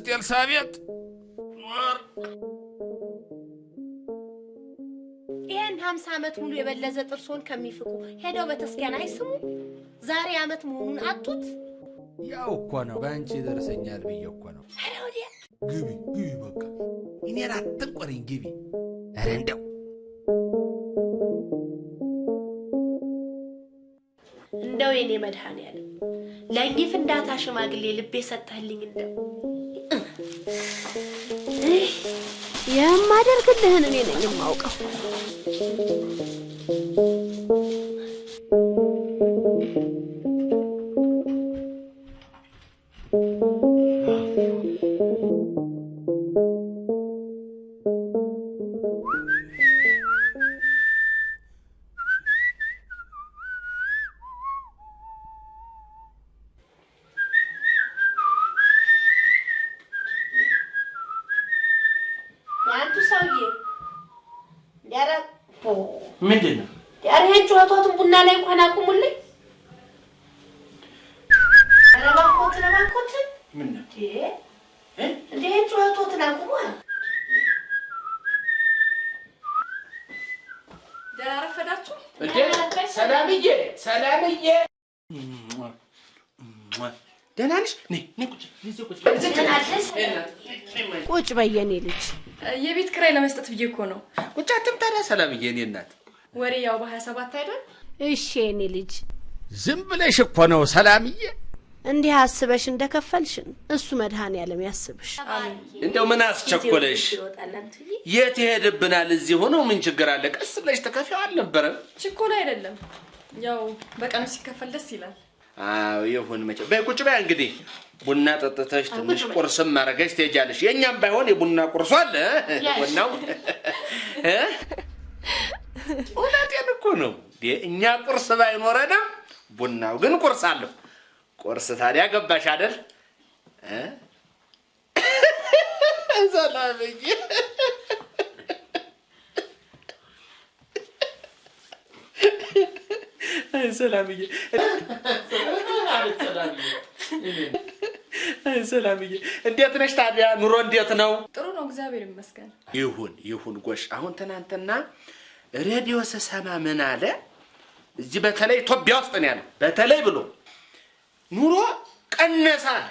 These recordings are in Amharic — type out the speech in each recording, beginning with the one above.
ቅድስት ኤልሳቤጥ ወር ይሄን 50 ዓመት ሙሉ የበለዘ ጥርሶን ከሚፍቁ ሄደው በተስኪያን አይስሙ ዛሬ ዓመት መሆኑን አጡት ያው እኮ ነው ባንቺ ደርሰኛል ብዬ እኮ ነው አረ ወዲያ ግቢ በቃ እኔ ራትን ቆሪኝ ግቢ አረ እንደው የኔ መድኃኒዓለም ለእንጊ ፍንዳታ ሽማግሌ ልብ የሰጠህልኝ እንደው የማደርግልህን እኔ ነኝ የማውቀው ያንቱ ሰውዬ ያረብ ምንድነው ያረን ጩኸቶቱን ቡና ላይ እንኳን አቁሙልኝ አረባኮት ምን ነው እንዴ ጩኸቶቱን አቁሙ ደህና ረፈዳችሁ ሰላምዬ ደህና ነሽ ነይ ቁጭ በየኔ ልጅ የቤት ክራይ ለመስጠት ብዬ እኮ ነው ቁጭ አትምጣዳ ሰላምዬ እኔ እናት ወሬ ያው በ27 አይደል እሺ የኔ ልጅ ዝም ብለሽ እኮ ነው ሰላምዬ እንዴ አስበሽ እንደከፈልሽን እሱ መድኃኒዓለም ያስብሽ እንደው ምን አስቸኮለሽ የት ሄድብናል እዚህ ሆኖ ምን ችግር አለ ቀስ ብለሽ ተከፊው አልነበረም ችኮላ አይደለም ያው በቀኑ ሲከፈል ደስ ይላል አዎ ይሁን መቼ በቁጭ በይ እንግዲህ ቡና ጠጥተሽ ትንሽ ቁርስም ማረጋሽ ትሄጃለሽ የኛም ባይሆን የቡና ቁርሱ አለ ቡናው እውነቴን እኮ ነው እኛ ቁርስ ባይኖረንም ቡናው ግን ቁርስ አለው ቁርስ ታዲያ ገባሽ አይደል ሰላምዬ ሰላምዬ እንዴት ነሽ ታዲያ ኑሮ እንዴት ነው ጥሩ ነው እግዚአብሔር ይመስገን ይሁን ጎሽ አሁን ትናንትና ሬዲዮ ሰሰማ ምን አለ እዚህ በተለይ ኢትዮጵያ ውስጥ ነው ያለው በተለይ ብሎ ኑሮ ቀነሳል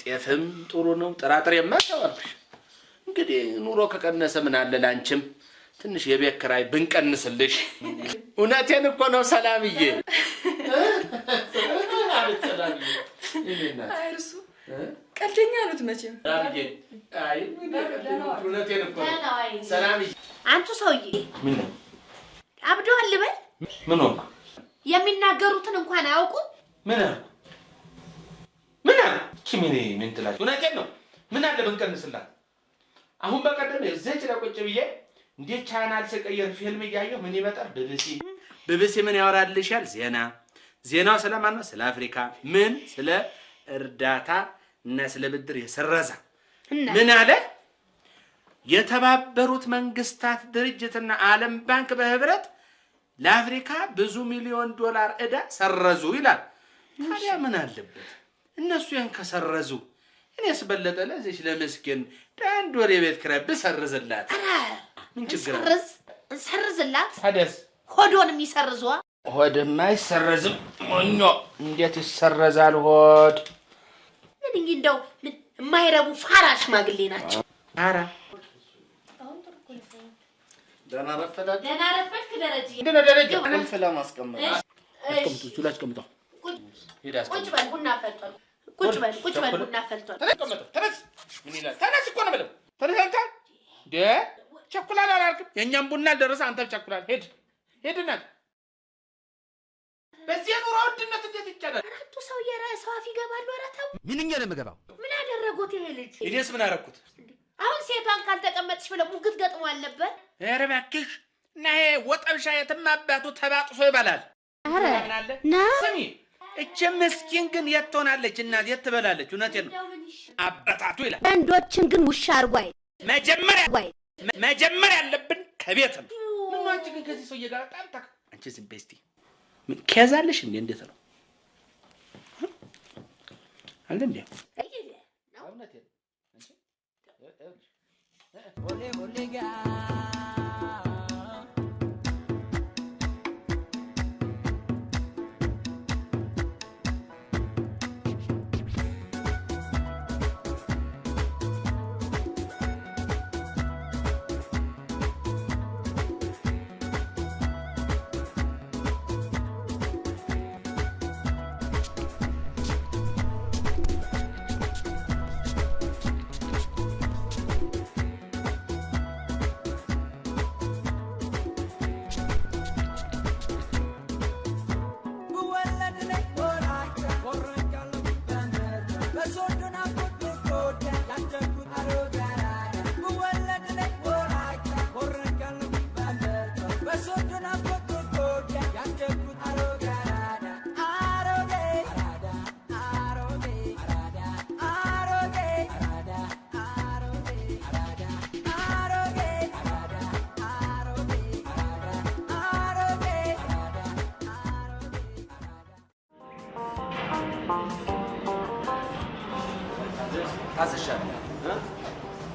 ጤፍም ጥሩ ነው ጥራጥሬማ ተባልኩሽ እንግዲህ ኑሮ ከቀነሰ ምን አለ ላንቺም ትንሽ የቤት ኪራይ ብንቀንስልሽ እውነቴን እኮ ነው ሰላምዬ አይርሱ ቀልደኛ አሉት መቼም ሰላምዬ አይ እውነቴን እኮ ነው ሰላምዬ አንቱ ሰውዬ ምን ነው አብዷል ልበል ምን ሆነ የሚናገሩትን እንኳን አያውቁም ምን ምን ትላለች እውነቴን ነው ምን አለ ብንቀንስላት አሁን በቀደም እዚህ ላይ ቁጭ ብዬ እንዴት ቻናል ሰቀየር ፊልም ያየው ምን ይመጣል ቢቢሲ ምን ያወራልሻል ዜናው ስለማን ነው ስለ አፍሪካ ምን ስለ እርዳታ እና ስለ ብድር የሰረዛ ምን አለ የተባበሩት መንግስታት ድርጅትና ዓለም ባንክ በህብረት ለአፍሪካ ብዙ ሚሊዮን ዶላር ዕዳ ሰረዙ ይላል ታዲያ ምን አለበት እነሱ ያን ከሰረዙ እኔስ በለጠ ለዚህ ለመስኪን ዳንድ ወር የቤት ኪራይ ብሰርዝላት ምን ችግር አለ ሰርዝላት ታዲያስ ሆዶንም ይሰርዟ ሆድማ አይሰረዝም ሞኞ እንዴት ይሰረዛል ሆድ ምን እንደው የማይረቡ ፋራ ሽማግሌ ናቸው አራ ደህና ረፈድክ ደረጃ እንደነ ደረጃ እንፍላ ማስቀመጥ አስቀምጡ ሱላች ቀምጡ ቁጭ በል ቡና ፈልቷል ቁጭ በል ቡና ፈልቷል ተነስ ምን ይላል ተነስ እኮ ነው ብለው ተነሳንታ ቸኩላል አላልክም የኛም ቡና አልደረሰ አንተ ቸኩላል ሄድና በዚህ ኑሮ ውድነት እንዴት ይቻላል አራቱ ሰው የራስው አፍ ይገባሉ አራታው ምንኛ ለምገባው ምን አደረጉት ይሄ ልጅ እኔስ ምን አደረኩት አሁን ሴቷን ካልተቀመጥሽ ብለ ሙግት ገጥሞ አለበት ኧረ እባክሽ እና ይሄ ወጠብሻ የትማባቱ ተባጥሶ ይባላል አረ ና ስሚ እቺ ምስኪን ግን የት ትሆናለች እናት የት ትበላለች እውነቴን ነው አባታቱ ይላል ወንዶችን ግን ውሻ አርጓይ መጀመሪያ ያለብን ከቤት ነው ምን አንቺ ግን ከዚህ ሰውዬ ጋር ጣልታ አንቺ ዝም በይ እስቲ ምን ከያዛለሽ እንዴት ነው አለ እንዴ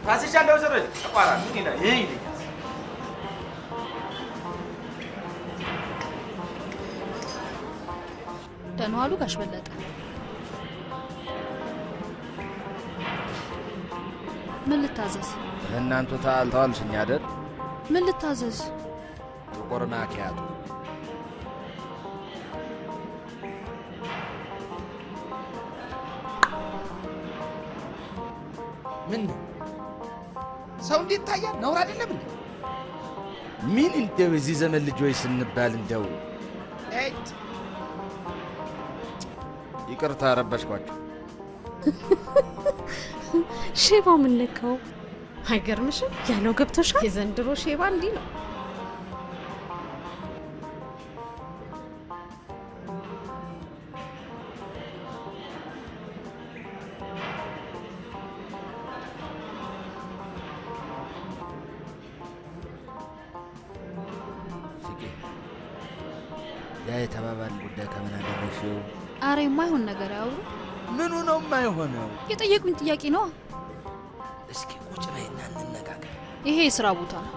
ታስሻለሁ ዘረ ተቋራ ምን ይላል ይሄ ደህና ዋሉ ጋሽ በለጠ። ምን ልታዘዝ? እናንተ ታልታልሽኝ አይደል? ምን ልታዘዝ? ጥቁርና ኪያቱ ምን ሰው እንዴት ታያል? ነውር አይደለም እንዴ? ምን እንደው እዚህ ዘመን ልጆች ስንባል እንደው እጭ ይቅርታ ረበሽኳችሁ። ሼባ ምን ነካው? አይገርምሽም? ያለው ገብቶሻል? የዘንድሮ ሼባ እንዲህ ነው። ያ የተባባል ጉዳይ ከምን አደረሽው? አረ የማይሆን ነገር ያውሩ። ምኑ ነው የማይሆነው? የጠየቁኝ ጥያቄ ነው። እስኪ ቁጭ በይና እንነጋገር። ይሄ የሥራ ቦታ ነው።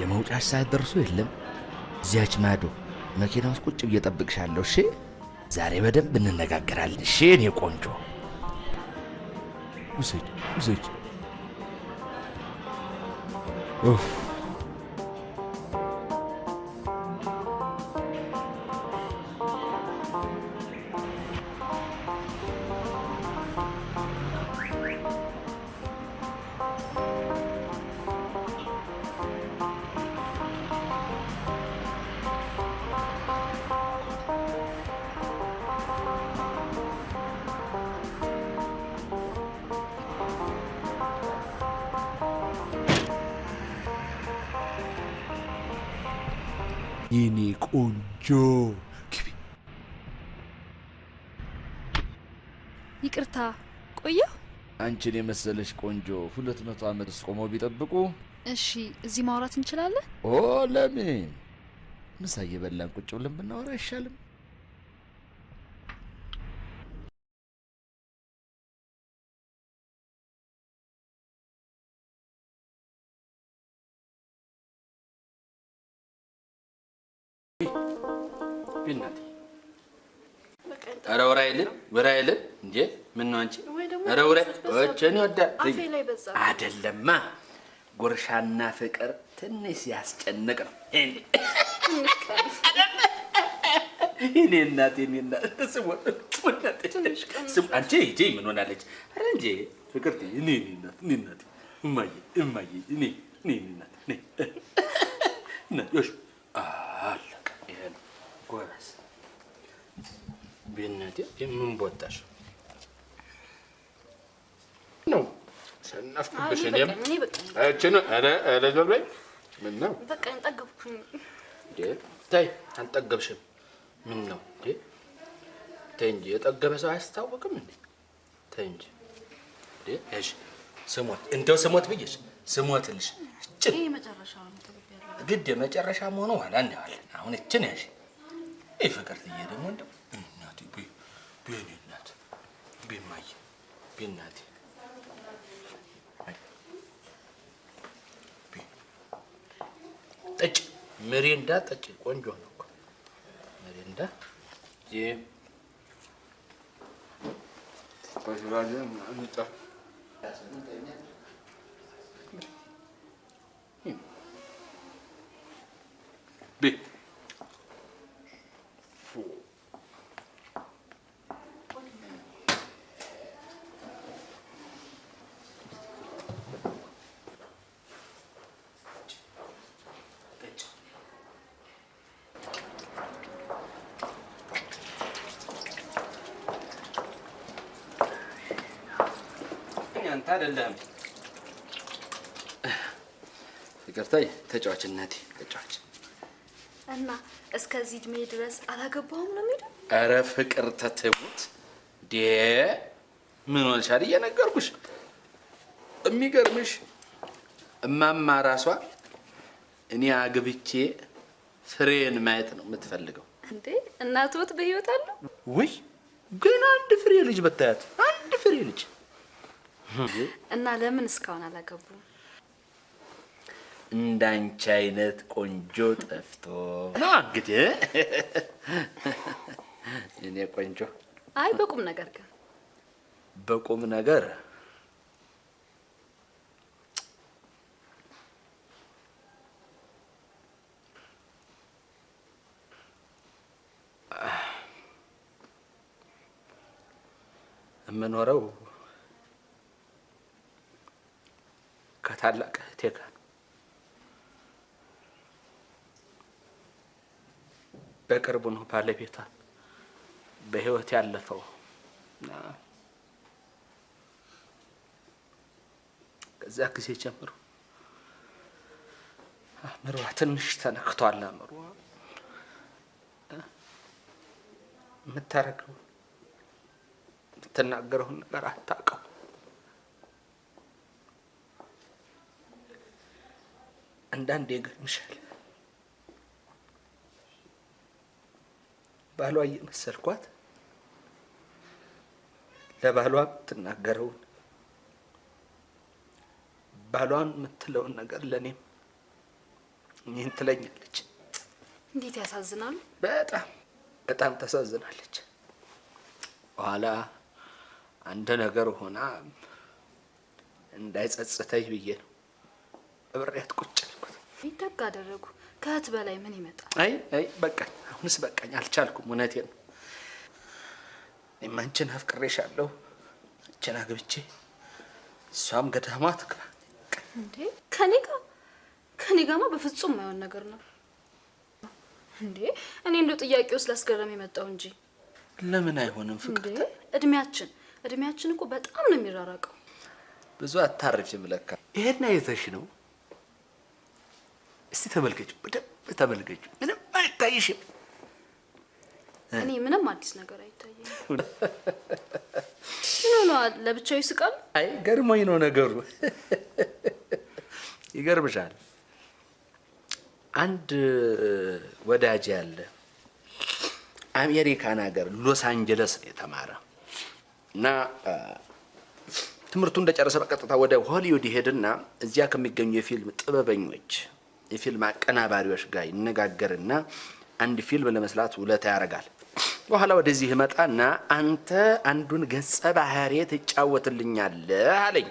የመውጫሽ ሰዓት ደርሶ የለም እዚያች ማዶ መኪና ውስጥ ቁጭ ብዬ እጠብቅሻለሁ። እሺ ዛሬ በደንብ እንነጋገራለን። እሺ እኔ ቆንጆ ውሰጅ ኡፍ የኔ ቆንጆ ግቢ። ይቅርታ ቆየሁ። አንቺን የመሰለሽ ቆንጆ 200 ዓመት ቆመው ቢጠብቁ። እሺ እዚህ ማውራት እንችላለን? ኦ ለምን ምሳ እየበላን ቁጭ ብለን ብናወራ አይሻልም? ቢናት ኧረ ወራይል እንዴ ምን ነው አንቺ ኧረ ወራይ ወቸኔ ወዳ አይደለማ ጉርሻና ፍቅር ትንሽ ያስጨንቅ ነው እኔ እናቴ ስሙ አንቺ ሂጂ ምን ሆናለች ኧረ እንጂ ፍቅርቴ እኔ እናቴ እማዬ እኔ እናቴ ነሽ አለቀ ይሄ ነው ጎበዝ ቢናቴ ምን ቦታሽ ነው ሰናፍኩብሽ እኔም እቺን ኧረ ዞር በይ ምን ነው በቃ እንጠገብኩኝ እንዴ ተይ አልጠገብሽም ምን ነው እንዴ ተይ እንጂ የጠገበ ሰው አያስታውቅም እንዴ ተይ እንጂ እንዴ እሺ ስሞት ብዬሽ ስሞትልሽ እቺ መጨረሻው ነው ተብያለሁ ግድ የመጨረሻ መሆኑ ኋላ እናያለን አሁን እቺን ያሽ ይሄ ፍቅርትዬ ደግሞ እንደው እናቴ ቢኔ እናት ቢማይ ቢናቴ ጠጭ ምሪንዳ ጠጭ ቆንጆ ነው እኮ ምሪንዳ በሽራጅ አንጣ ቢ አንተ አይደለም ፍቅርታይ ተጫዋች እናቴ ተጫዋች እና እስከዚህ እድሜ ድረስ አላገባሁም ነው የሚለው ኧረ ፍቅር ተተሙት ዴ ምን ሆነሻል እየነገርኩሽ የሚገርምሽ እማማ ራሷ እኔ አግብቼ ፍሬን ማየት ነው የምትፈልገው እንዴ እናቶት በህይወት አሉ ወይ ግን አንድ ፍሬ ልጅ በታያት አንድ ፍሬ ልጅ እና ለምን እስካሁን አላገቡም እንዳንቺ አይነት ቆንጆ ጠፍቶ ነው እንግዲህ እኔ ቆንጆ አይ በቁም ነገር ግን በቁም ነገር የምኖረው ከታላቅ እህቴ ጋር በቅርቡ ነው ባለቤቷ በህይወት ያለፈው ከዛ ጊዜ ጀምሮ አምሯ ትንሽ ተነክቷል አምሯ የምታረገው የምትናገረውን ነገር አታውቅም አንዳንዴ ይገርምሻል ባሏ እየመሰልኳት ለባሏ የምትናገረውን ባሏን የምትለውን ነገር ለእኔም ይህን ትለኛለች እንዴት ያሳዝናሉ በጣም ታሳዝናለች በኋላ አንድ ነገር ሆና እንዳይጸጽተኝ ብዬ ነው በብሬያት ቁጭ አልኩት ይደግ አደረጉ ከእህት በላይ ምን ይመጣል አይ በቃኝ አሁንስ በቃኝ አልቻልኩም እውነቴን ነው እኔም አንቺን አፍቅሬሻለሁ አንቺን አግብቼ እሷም ገዳሟ ትግባ እንዴ ከኔ ጋማ በፍጹም የማይሆን ነገር ነው እንዴ እኔ እንደው ጥያቄው ስላስገረም የመጣው እንጂ ለምን አይሆንም ፍቅር እድሜያችን እኮ በጣም ነው የሚራራቀው ብዙ አታርፊም ለካ ይሄን አይተሽ ነው እስቲ ተመልከቹ በደንብ ተመልከቹ ምንም አይታይሽም እኔ ምንም አዲስ ነገር አይታየኝም ነው ለብቻው ይስቃል አይ ገርሞኝ ነው ነገሩ ይገርምሻል አንድ ወዳጅ ያለ አሜሪካን ሀገር ሎስ አንጀለስ የተማረ እና ትምህርቱን እንደጨረሰ በቀጥታ ወደ ሆሊውድ ሄድና እዚያ ከሚገኙ የፊልም ጥበበኞች የፊልም አቀናባሪዎች ጋር ይነጋገርና አንድ ፊልም ለመስራት ውለታ ያደርጋል። በኋላ ወደዚህ መጣና አንተ አንዱን ገጸ ባህሪ ትጫወትልኛለህ አለኝ።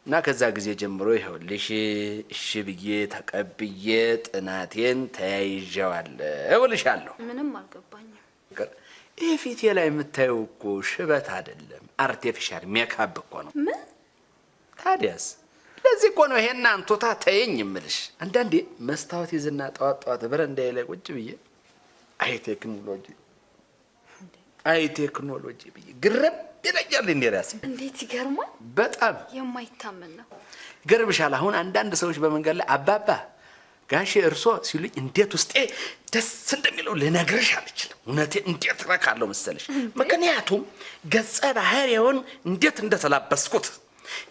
እና ከዛ ጊዜ ጀምሮ ይኸውልሽ እሺ ብዬ ተቀብዬ ጥናቴን ተያይዤዋለሁ እልሻለሁ። ምንም አልገባኝም። ይሄ ፊቴ ላይ የምታየው እኮ ሽበት አይደለም፣ አርቲፊሻል ሜካፕ እኮ ነው። ምን ታዲያስ? ለዚህ እኮ ነው ይሄን አንቶታ ተይኝ እምልሽ። አንዳንዴ መስታወት ይዝና ጠዋት በረንዳዬ ላይ ቁጭ ብዬ አይ ቴክኖሎጂ ብዬ ግርም ይለኛል እንዴ ራሴ። እንዴት ይገርማል! በጣም የማይታመን ነው። ይገርምሻል። አሁን አንዳንድ ሰዎች በመንገድ ላይ አባባ ጋሼ እርሶ ሲሉኝ እንዴት ውስጤ ደስ እንደሚለው ልነግርሽ አልችልም። እውነቴን እንዴት ረካለሁ መሰለሽ። ምክንያቱም ገጸ ባህሪውን እንዴት እንደተላበስኩት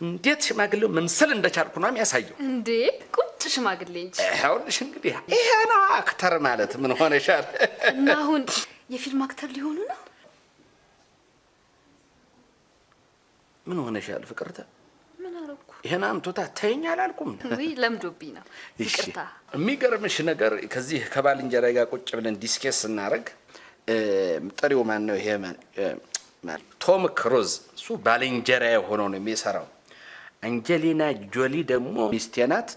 እንዴት ሽማግሌው መምሰል እንደቻልኩ ነው የሚያሳየው። እንዴ ቁጭ ሽማግሌ እንጂ። ይኸውልሽ እንግዲህ ይሄ ነው አክተር ማለት ምን ሆነሻል? እና አሁን የፊልም አክተር ሊሆኑ ነው? ምን ሆነሻል ፍቅርተ? ምን አረኩ? ይሄን አንቶታ ተይኝ አላልኩም? ወይ ለምዶብኝ ነው። ይቅርታ። የሚገርምሽ ነገር ከዚህ ከባልንጀራ ጋር ቁጭ ብለን ዲስከስ እናደርግ ጥሪው ማን ነው? ይሄ ቶም ክሩዝ እሱ ባልንጀራ ሆኖ ነው የሚሰራው። አንጀሊና ጆሊ ደግሞ ሚስቴ ናት።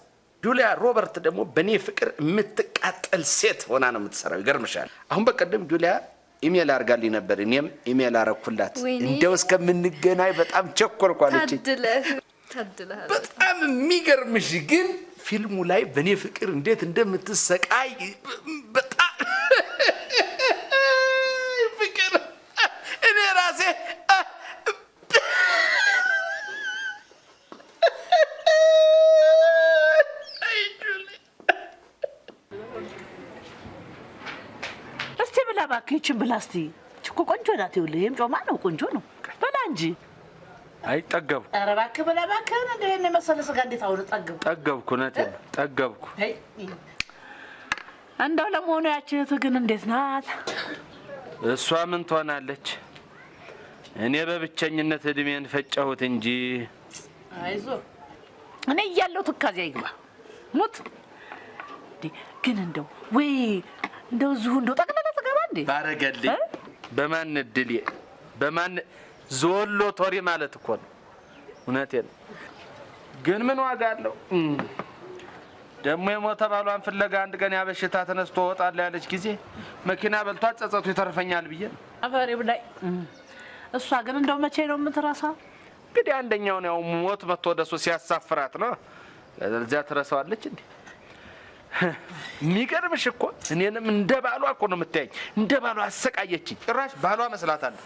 ጁሊያ ሮበርት ደግሞ በኔ ፍቅር የምትቃጠል ሴት ሆና ነው የምትሰራው። ይገርምሻል። አሁን በቀደም ጁሊያ ኢሜል አርጋልኝ ነበር፣ እኔም ኢሜል አረኩላት። እንደው እስከምንገናኝ በጣም ቸኮልኩ አለችኝ። ታድለህ። በጣም የሚገርምሽ ግን ፊልሙ ላይ በኔ ፍቅር እንዴት እንደምትሰቃይ በጣም ፍቅር እኔ ራሴ እስቲ ብላ እባክህ ይህችን ብላ እስቲ። እኮ ቆንጆ ናት። ይኸውልህ ይሄም ጮማ ነው፣ ቆንጆ ነው። በላ እንጂ። አይ ጠገብኩ። ኧረ እባክህ ብላ እባክህ። እንደ ይሄን የመሰለ ስጋ እንዴት አሁን ጠገብኩ? ጠገብኩ እውነቴን ነው ጠገብኩ። እንደው ለመሆኑ ያቺ እህትህ ግን እንዴት ናት? እሷ ምን ትሆናለች? እኔ በብቸኝነት እድሜን ፈጨሁት እንጂ። አይዞህ እኔ እያለሁ ትካዜ አይግባ ሙት። ግን እንደው ወይ እንደው እዚሁ እንደው ጠቅለለ ትገባ እንዴ? ባረገልኝ በማን እድሌ በማን ዞሎ ቶሪ ማለት እኮ ነው። እውነቴን ግን ምን ዋጋ አለው? ደግሞ የሞተ ባሏን ፍለጋ አንድ ቀን ያበሽታ ተነስቶ ወጣለ ያለች ጊዜ መኪና በልቷት ጸጸቱ ይተርፈኛል ብዬ ነው። አፈሪ ብላይ። እሷ ግን እንደው መቼ ነው የምትረሳው? እንግዲህ አንደኛው ነው ሞት መጥቶ ወደሱ ሲያሳፍራት ነው። ለዚያ ትረሳዋለች እንዴ? የሚገርምሽ እኮ እኔንም እንደ ባሏ እኮ ነው የምታየኝ። እንደ ባሏ አሰቃየችኝ። ጭራሽ ባሏ መስላታለሁ።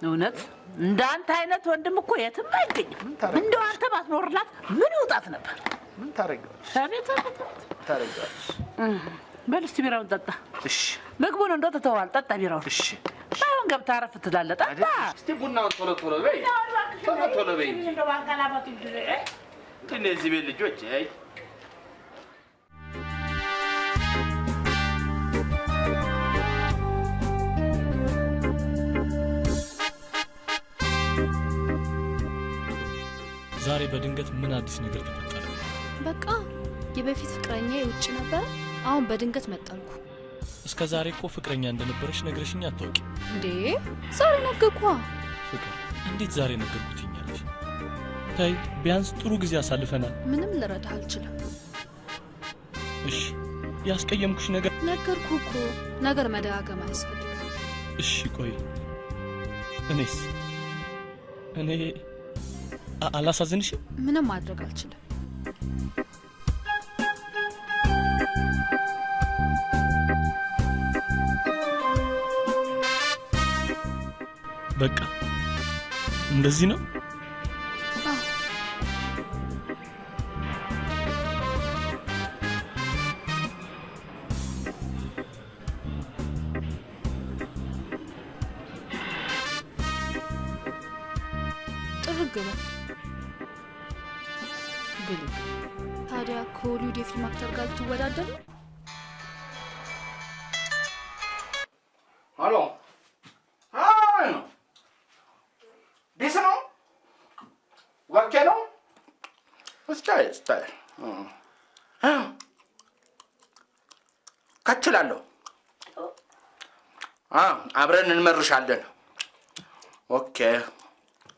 እውነት እንዳንተ አይነት ወንድም እኮ የትም አይገኝም። እንደው አንተ ባትኖርላት ምን ይውጣት ነበር? ምን ታረጋለሽ? አቤት ታረጋለሽ? በል እስቲ ቢራውን ጠጣ። እሺ ምግቡን እንደው ትተዋል። ጠጣ ቢራውን። እሺ አሁን ገብታ አረፍ ትላለህ። ጠጣ እስቲ ቡናውን ቶሎ በይ። ቶሎ በይ። እንደው ባንቀላፋቱ እንጂ እነዚህ ቤት ልጆች አይ ዛሬ በድንገት ምን አዲስ ነገር ተፈጠረ? በቃ የበፊት ፍቅረኛ የውጭ ነበር፣ አሁን በድንገት መጣልኩ። እስከ ዛሬ እኮ ፍቅረኛ እንደነበረሽ ነግረሽኝ አታውቂ እንዴ? ዛሬ ነገርኳ። ፍቅር እንዴት ዛሬ ነገርኩትኛለሽ? ታይ ቢያንስ ጥሩ ጊዜ አሳልፈናል። ምንም ልረዳህ አልችልም። እሺ ያስቀየምኩሽ ነገር? ነገርኩ እኮ ነገር መደጋገም አያስፈልግም። እሺ ቆይ እኔስ እኔ አላሳዝንሽም? ምንም ማድረግ አልችልም። በቃ እንደዚህ ነው። ጥርግ በል ግልግ። ታዲያ ከሆሊውድ የፊልም አክተር ጋር ልትወዳደር ነው? ሄሎ አይ ነው ቢስ ነው ወርቄ ነው ስታይ ከችላለሁ አብረን እንመርሻለን። ኦኬ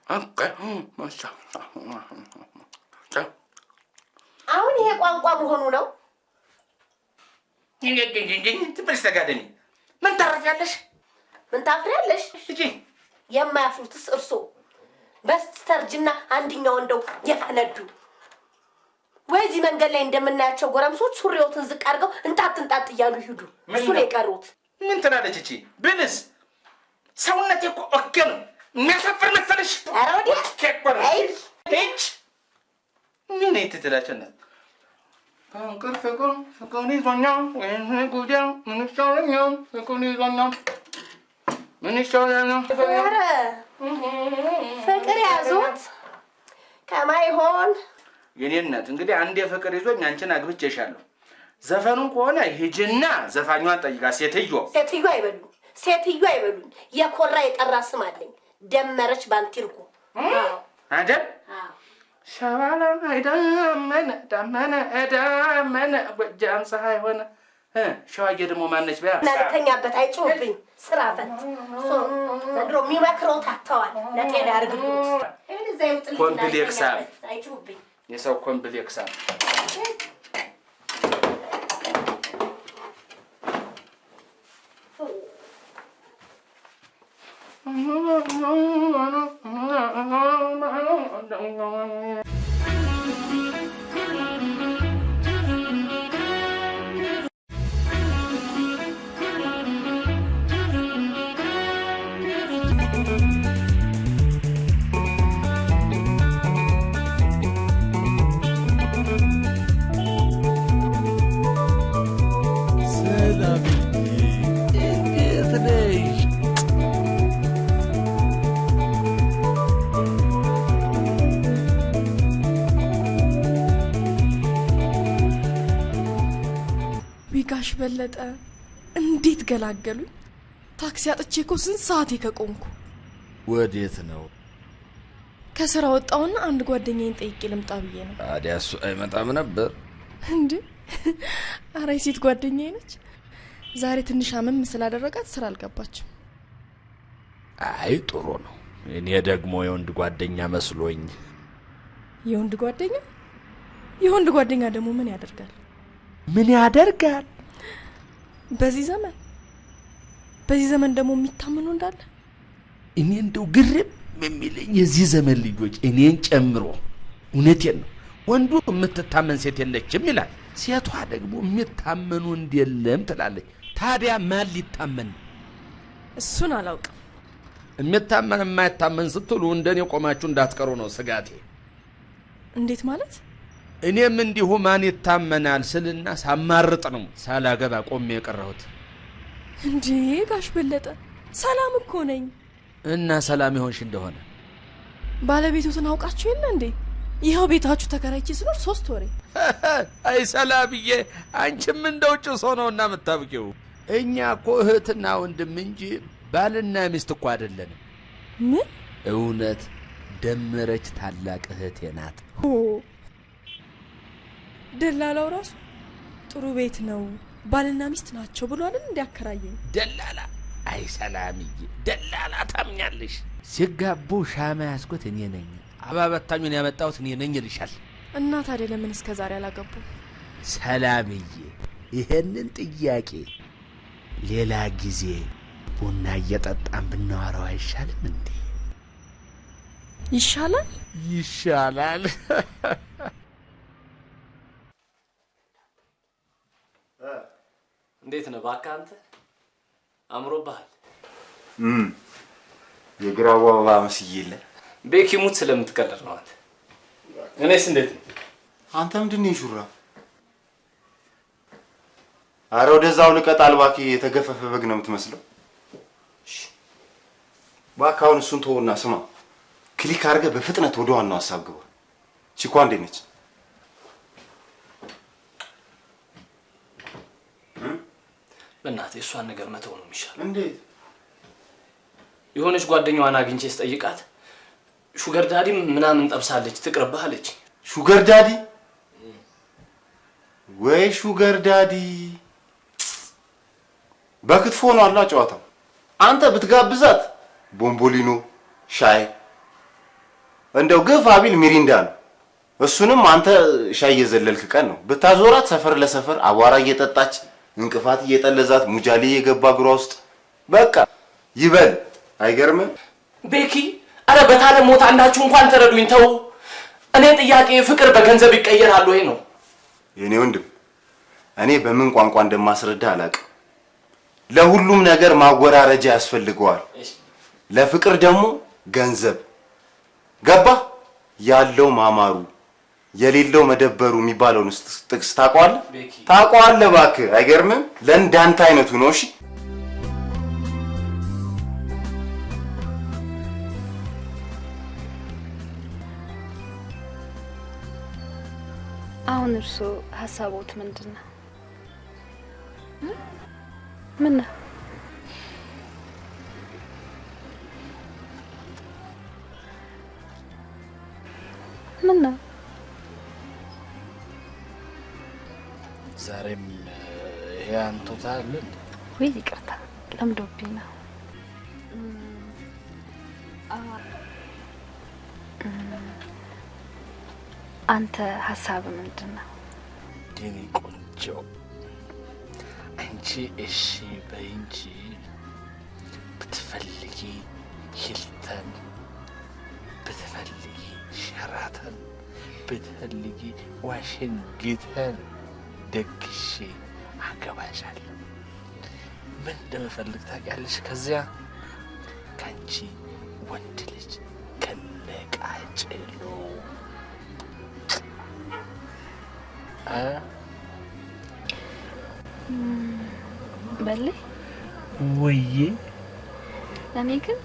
ኦኬ። ማሻ አሁን ይሄ ቋንቋ መሆኑ ነው? ትንሽ ተጋደሚ። ምን ታረፊያለሽ? ምን ታፍሪያለሽ? እጂ የማያፍሩትስ እርሶ በስተርጅና አንድኛው እንደው የፈነዱ ወይዚህ መንገድ ላይ እንደምናያቸው ጎረምሶች ሱሪዎትን ዝቅ አድርገው እንጣጥ እያሉ ይሄዱ። እሱ ነው የቀሩት። ምን ትላለች እቺ? ብልስ ሰውነቴ እኮ ኦኬ ነው። የሚያሳፍር መሰለሽ? ኧረ ወዲያ ኦኬ እኮ ነው። እች ምን ትላለች? ፍቅር ይዞኛል ወይም ጉዳይ ምን ይሻለኛል? ፍቅር ይዞኛል ምን ይሻለኛል? ኧረ ፍቅር ያዙት ከማይሆን የኔ እናት እንግዲህ አንዴ ፍቅር ይዞኝ አንቺን አግብቼሻለሁ። ዘፈኑን ከሆነ ሂጂና ዘፋኟን ጠይቃ። ሴትዮ አይበሉኝ። የኮራ የጠራ ስም አለኝ። ደመረች ባንቲርኩ አይደል? ሸባላ ዳመነ ጎጃም ፀሐይ ሆነ። ሸዋዬ ደግሞ ማነች? በያ እናንተኛበት አይጮህብኝ። ስራ ፈት ዘንድሮ የሚመክረው ታተዋል። ለጤና ያርግልኝ። ኮምፕሌክስ አይጮህብኝ። የሰው ኮምፕሌክስ ጋሽ በለጠ እንዴት ገላገሉኝ። ታክሲ አጥቼ እኮ ስንት ሰዓት ከቆምኩ። ወዴት ነው? ከስራ ወጣውና አንድ ጓደኛዬን ጠይቄ ልምጣ ብዬ ነው። ታዲያ እሱ አይመጣም ነበር እንዴ? ኧረ ሴት ጓደኛዬ ነች። ዛሬ ትንሽ አመም ስላደረጋት ስራ አልገባችም። አይ ጥሩ ነው። እኔ ደግሞ የወንድ ጓደኛ መስሎኝ። የወንድ ጓደኛ ደግሞ ምን ያደርጋል? ምን ያደርጋል? በዚህ ዘመን ደግሞ የሚታመኑ እንዳለ። እኔ እንደው ግርም የሚለኝ የዚህ ዘመን ልጆች እኔን ጨምሮ። እውነቴን ነው። ወንዱ የምትታመን ሴት የለችም ይላል፣ ሴቷ ደግሞ የምታመኑ እንደለም ትላለች። ታዲያ ማን ሊታመን? እሱን አላውቅም። የምታመን የማይታመን ስትሉ እንደኔ ቆማችሁ እንዳትቀሩ ነው ስጋቴ። እንዴት ማለት? እኔም እንዲሁ ማን ይታመናል ስልና ሳማርጥ ነው ሳላገባ ቆሜ የቀረሁት። እንዴ ጋሽ በለጠ ሰላም እኮ ነኝ። እና ሰላም ይሆንሽ እንደሆነ ባለቤቱን አውቃችሁ የለ እንዴ? ይኸው ቤታችሁ ተከራይቼ ስኖር 3 ወሬ። አይ ሰላምዬ፣ አንቺም እንደው ጭሶ ነውና የምታብቂው። እኛ እኮ እህትና ወንድም እንጂ ባልና ሚስት እኮ አይደለንም። ምን? እውነት ደመረች ታላቅ እህቴ ናት። ደላላው ራሱ ጥሩ ቤት ነው ባልና ሚስት ናቸው ብሎ አይደል እንዲያከራየኝ። ደላላ? አይ ሰላምዬ፣ ደላላ ታምኛለሽ? ሲጋቡ ሻማ ያስኩት እኔ ነኝ፣ አባበታኙን ያመጣሁት እኔ ነኝ ይልሻል። እና ታዲያ ለምን እስከ ዛሬ አላገቡ? ሰላምዬ፣ ይሄንን ጥያቄ ሌላ ጊዜ ቡና እየጠጣን ብናወራው አይሻልም እንዴ? ይሻላል። እንዴት ነው እባክህ አንተ? አምሮብሃል። የግራው አበባ መስዬለ ቤኪሙት ስለምትቀልድ ነው አንተ። እኔስ እንዴት ነው? አንተ ምንድን ነው ሹራ? ኧረ ወደዛው ልቀጣል እባክህ። የተገፈፈ በግ ነው የምትመስለው። እባክህ አሁን እሱን ተውና ስማ፣ ክሊክ አድርገህ በፍጥነት ወደ ዋናው ሀሳብ ግባ። ቺኳ እንዴት ነች? በእናትህ እሷን ነገር መተው ነው የሚሻለው። እንዴት? የሆነች ጓደኛዋን አግኝቼ ስጠይቃት ሹገር ዳዲ ምናምን ጠብሳለች ትቅርብህ አለች። ሹገር ዳዲ? ወይ ሹገር ዳዲ በክትፎ ነው አላ ጨዋታው። አንተ ብትጋብዛት ቦምቦሊኖ ሻይ እንደው ግፋ ቢል ሚሪንዳ ነው። እሱንም አንተ ሻይ የዘለልክ ቀን ነው። ብታዞራት ሰፈር ለሰፈር አቧራ እየጠጣች እንቅፋት እየጠለዛት ሙጃሌ የገባ ግሯ ውስጥ በቃ ይበል። አይገርምም? ቤኪ አረ በታለ ሞት አንዳችሁ እንኳን ተረዱኝ ተው። እኔ ጥያቄ ፍቅር በገንዘብ ይቀየራል ወይ ነው? የኔ ወንድም እኔ በምን ቋንቋ እንደማስረዳ አላውቅም። ለሁሉም ነገር ማወራረጃ ያስፈልገዋል። ለፍቅር ደግሞ ገንዘብ ገባ ያለው ማማሩ የሌለው መደበሩ የሚባለውን ጥቅስ ታውቀዋለህ? ታውቀዋለህ እባክህ። አይገርምም? ለእንዳንተ አይነቱ ነው። እሺ አሁን እርሶ ሀሳቦት ምንድነው? ምን ነው? ምን ነው? ዛሬም ይሄ አንቶታ አለ። ወይ ይቅርታ ለምዶብኝ ነው። አንተ ሀሳብ ምንድነው? የኔ ቆንጆ አንቺ እሺ በይ እንጂ ብትፈልጊ ሂልተን፣ ብትፈልጊ ሸራተን፣ ብትፈልጊ ዋሽንግተን ደግሼ አገባሻለሁ። ምን እንደምፈልግ ታውቂያለሽ? ከዚያ ከአንቺ ወንድ ልጅ ከነቃጭሎ በል ወይዬ። እኔ ግን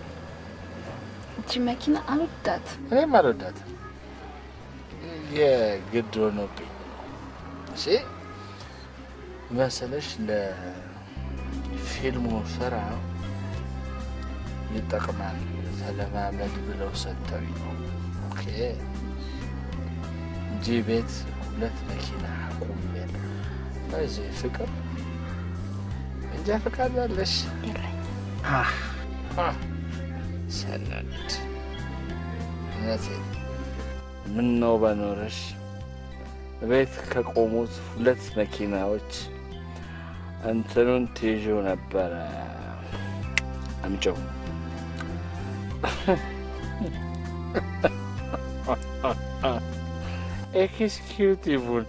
እቺ መኪና አልወዳት። እኔም አልወዳትም። የግድ ሆኖብኝ እሺ መሰለሽ ለፊልሙ ስራ ይጠቅማል ተለማመድ ብለው ሰጥተውኝ ነው። ኦኬ እንጂ ቤት 2 መኪና አቁሜ ነው። በዚህ ፍቅር እንጃ ፍቃድ አለሽ? ሰነድ ምን ነው በኖረሽ ቤት ከቆሙት 2 መኪናዎች እንትኑን ትይዥው ነበረ። አምጪው ኤክስኪዩቲቭን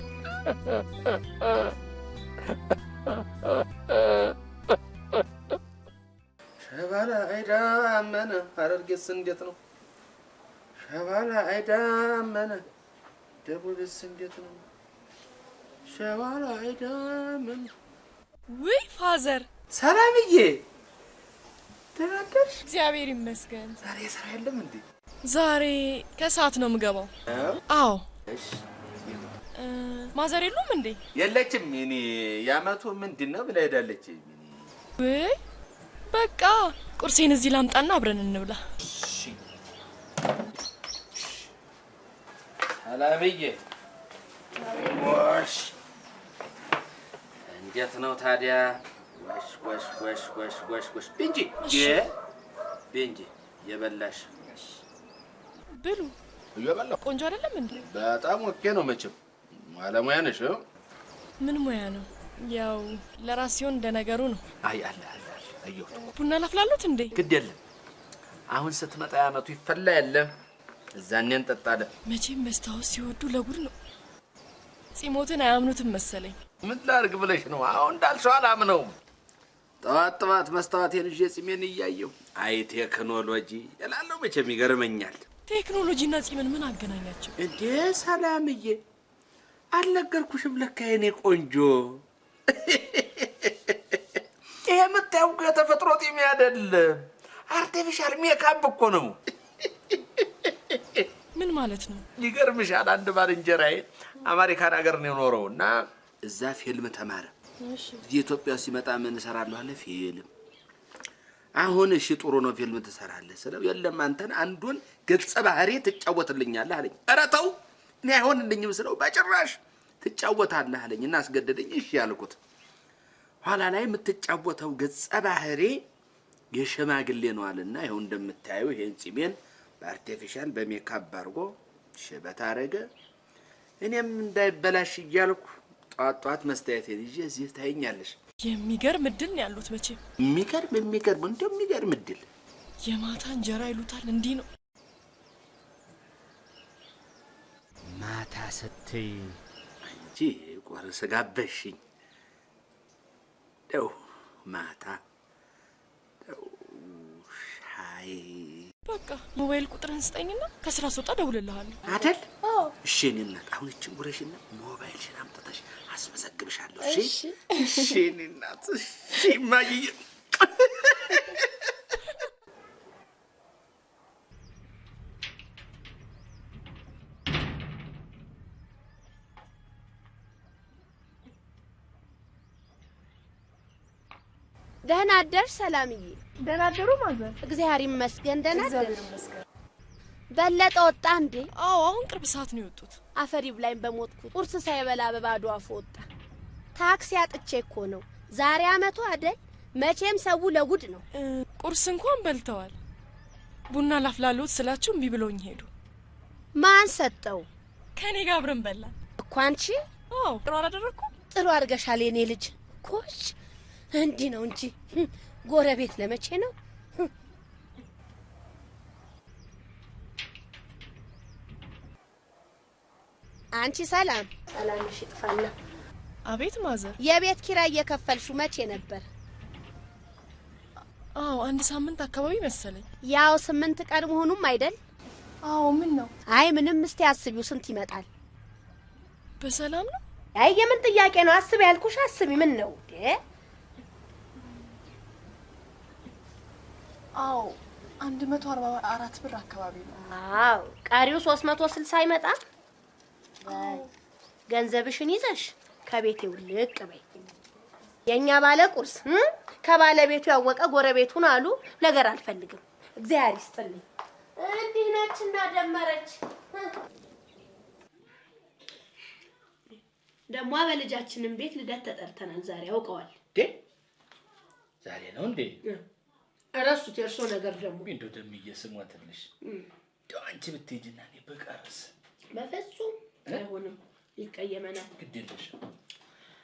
ሸባላ አይዳመነ ሐረርጌስ እንዴት ነው? ሸባላ አይዳመነ ደቡብስ እንዴት ነው? ሸባላ አይዳመነ። ውይ ፋዘር ሰላምዬ ደህና አደርሽ? እግዚአብሔር ይመስገን። ዛሬ ስራ የለም እንዴ? ዛሬ ከሰዓት ነው የምገባው። አዎ። እሺ ማዘር የሉም እንዴ? የለችም። እኔ ያመቱ ምንድነው ብላ ሄዳለች። ውይ በቃ ቁርሴን እዚህ ላምጣና አብረን እንብላ። እሺ ሰላምዬ ወሽ እንዴት ነው ታዲያ? ወሽ ወሽ ወሽ ወሽ ወሽ ወሽ እንጂ እንጂ የበላሽ ብሉ። እየበላሁ ቆንጆ አይደለም እንዴ? በጣም ኦኬ ነው። መቼም ባለሙያ ነሽ። ምን ሙያ ነው? ያው ለራስ ሲሆን እንደነገሩ ነው። አይ አለ አየሁ። ቡና ላፍላሉት እንዴ? ግድ የለም። አሁን ስትመጣ ያመቱ ይፈላ የለም። እዛኔ እንጠጣለን። መቼም መስታወት ሲወዱ ለጉድ ነው። ጺሞትን አያምኑትም መሰለኝ። ምን ላድርግ ብለሽ ነው? አሁን እንዳልሽው አላምነውም። ጠዋት ጠዋት መስታወቴን ይዤ ጺሜን እያየሁ አይ ቴክኖሎጂ እላለሁ። መቼም ይገርመኛል። ቴክኖሎጂና ጺምን ምን አገናኛቸው እንዴ? ሰላምዬ አልነገርኩሽም? ለካ የኔ ቆንጆ ይሄ የምታየው የተፈጥሮ ጢም አይደለም፣ አርቲፊሻል ሜካፕ እኮ ነው። ምን ማለት ነው? ይገርምሻል። አንድ ባልንጀራዬ አሜሪካን ሀገር ነው የኖረው እና እዛ ፊልም ተማረ። እዚህ ኢትዮጵያ ሲመጣ ምን እሰራለሁ አለ። ፊልም። አሁን እሺ ጥሩ ነው ፊልም ትሰራለህ ስለው የለም አንተን አንዱን ገጸ ባህሪ ትጫወትልኛለህ አለኝ። ኧረ ተው እኔ አይሆንልኝም ስለው በጭራሽ ትጫወታለህ አለኝ እና አስገደደኝ። እሺ ያልኩት ኋላ ላይ የምትጫወተው ገጸ ባህሪ የሸማግሌ ነው አለና ይኸው እንደምታዩ ይሄን ጺሜን በአርቲፊሻል በሜካፕ አድርጎ ሽበት አረገ። እኔም እንዳይበላሽ እያልኩ ጧት መስተያየቴን ይዤ እዚህ ታይኛለሽ። የሚገርም እድል ነው ያሉት መቼም። የሚገርም እንደው የሚገርም እድል። የማታ እንጀራ ይሉታል እንዲህ ነው። ማታ ስትይ አንቺ ቁርስ ጋበሽኝ። ደው ማታ ደው ሻይ በቃ ሞባይል ቁጥርን ስጠኝና ከስራ ስወጣ እደውልልሃለሁ አይደል? እሺ እኔ እናት አሁን እቺን ጉረሽና ሞባይልሽን አምጥተሽ አስመዘግብሻለሁ። እሺ እሺ እኔ እናት እሺ ማይ ደህና አደርሽ ሰላምዬ። ደህና አደሩ ማዘር። እግዚአብሔር ይመስገን ደህና አደርሽ። በለጠ ወጣ እንዴ? አዎ አሁን ቅርብ ሰዓት ነው የወጡት። አፈሪ ብላኝ በሞትኩት። ቁርስ ሳይበላ በባዶ አፉ ወጣ። ታክሲ አጥቼ እኮ ነው። ዛሬ አመቱ አይደል? መቼም ሰው ለጉድ ነው። ቁርስ እንኳን በልተዋል። ቡና ላፍላሉት ስላችሁ እምቢ ብለውኝ ሄዱ። ማን ሰጠው? ከኔ ጋር አብረን በላን እኮ አንቺ። አዎ ጥሩ አላደረኩም? ጥሩ አድርገሻል የኔ ልጅ። ኮሽ እንዲህ ነው እንጂ ጎረቤት ለመቼ ነው? አንቺ ሰላም ሰላምሽ ይጥፋና። አቤት ማዘር። የቤት ኪራይ እየከፈልሽው መቼ ነበር? አዎ 1 ሳምንት አካባቢ መሰለኝ። ያው 8 ቀን መሆኑም አይደል? አዎ ምን ነው? አይ ምንም። እስቲ አስቢው ስንት ይመጣል? በሰላም ነው? አይ የምን ጥያቄ ነው? አስቢ ያልኩሽ አስቢ። ምን ነው? አዎ 144 ብር አካባቢ ነው። አዎ ቀሪው 360 አይመጣም? ገንዘብሽን ይዘሽ ከቤቴ ውልቅ በይ። የኛ ባለ ቁርስ ከባለቤቱ ያወቀ ጎረቤቱን አሉ ነገር አልፈልግም። እግዚአብሔር ይስጥልኝ። እንዲህ ነችና ደመረች። ደሞ በልጃችንን ቤት ልደት ተጠርተናል። ዛሬ አውቀዋል ዴ ዛሬ ነው እንዴ? እረሱት። የእርሶ ነገር ደግሞ እንደው ደምዬ ስሞትልሽ እንደው አንቺ ብትሄጂና እኔ በቀርስ በፍጹም አይሆንም። ይቀየመናል። ግድ የለሽም።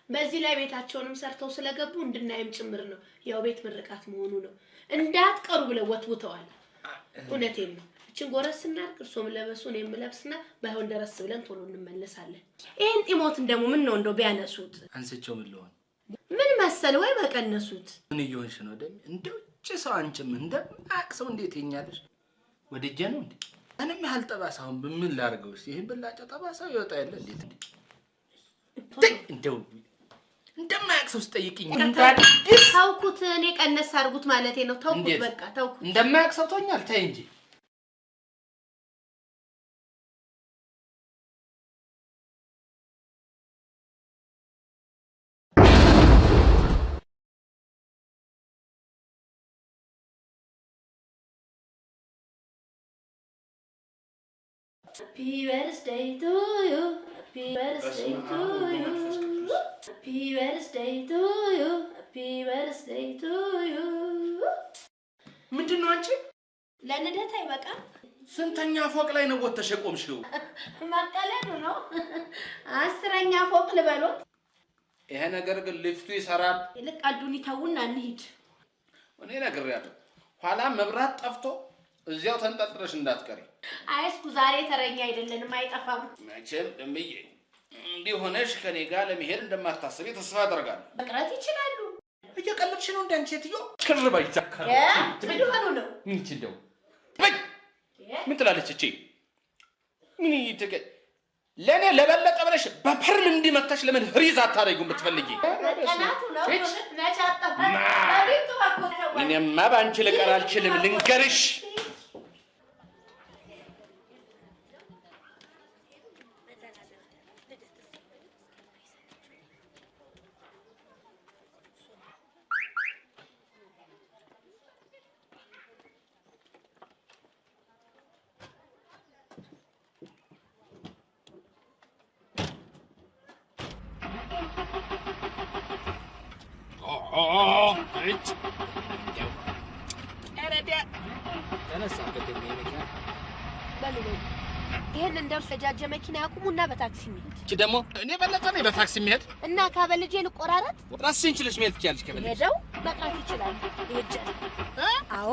በዚህ ላይ ቤታቸውንም ሰርተው ስለገቡ እንድናይም ጭምር ነው። ያው ቤት ምርቃት መሆኑ ነው። እንዳትቀሩ ብለው ወትውተዋል። እውነቴን ነው። እቺን ጎረስ እናድርግ። እርሶም ለበሱ እኔም ለብስና ባይሆን ደረስ ብለን ቶሎ እንመለሳለን። ይሄን ጢሞትን ደግሞ ምን ነው እንደው ቢያነሱት? አንስቸው ምን ልሆን? ምን መሰል ወይ በቀነሱት? ምን እየሆንሽ ነው ደም? እንደው ሰው አንቺም እንደማያውቅ እንዴት ይኛለሽ? ወደጀ ነው እንዴ? እኔም ያህል ጠባሳውን ምን ላርገው? እስቲ ይሄን ብላጫ ጠባሳው ይወጣ ያለ እንዴት እንዴ? እንደው እንደማያውቅ ሰው ስጠይቅኝ ታውኩት። እኔ ቀነስ አድርጉት ማለቴ ነው። ታውኩት በቃ ታውኩት። እንደማያውቅ ሰው ተኛል። ታይ እንጂ Happy birthday to you. Happy birthday to you. Happy birthday to you. Happy birthday to you. ምንድነው አንቺ? ለልደት አይበቃ? ስንተኛ ፎቅ ላይ ነው ወጥተሽ ቆምሽው? መቀለዱ ነው። 10ኛ ፎቅ ልበሎት። ይሄ ነገር ግን ሊፍቱ ይሰራል። ይልቅ አዱን ይተውና እንሂድ። እኔ ነግሬያለሁ። ኋላ መብራት ጠፍቶ እዚያው ተንጠልጥለሽ እንዳትቀሪ። አይስኩ ዛሬ ተረኛ አይደለንም፣ አይጠፋም። መቼም ደምዬ እንዲህ ሆነሽ ከኔ ጋር ለመሄድ እንደማታስቢ ተስፋ አደርጋለሁ። መቅረት ይችላሉ። እየቀለድሽ ነው እንደ አንቺ ሴትዮ? ክርባይ ዛከረ ምን ሆኑ ነው? ምን ይችላል? ምን ትላለች እቺ? ምን ይተከ ለኔ ለበለጠ ብለሽ በፐርም እንዲመታሽ ለምን ፍሪዝ አታደርጊው ብትፈልጊ? ቀናቱ ነው ነቻጣ አሪቱ አቆተው። እኔማ ባንቺ ልቀር አልችልም ልንገርሽ። ተነሳ በደም የመኪና በሉ ይሄን እንደርሰጃጀ መኪና ያቁሙና በታክሲ እንሂድ። እቺ ደግሞ እኔ በለጠ ነው በታክሲ የሚሄድ እና ካበልጄ ልቆራረጥ ራስሽን ችለሽ መሄድ ትችያለሽ። ከበለሽ ሄደው መቅረት ይችላል። ይሄጃል አዎ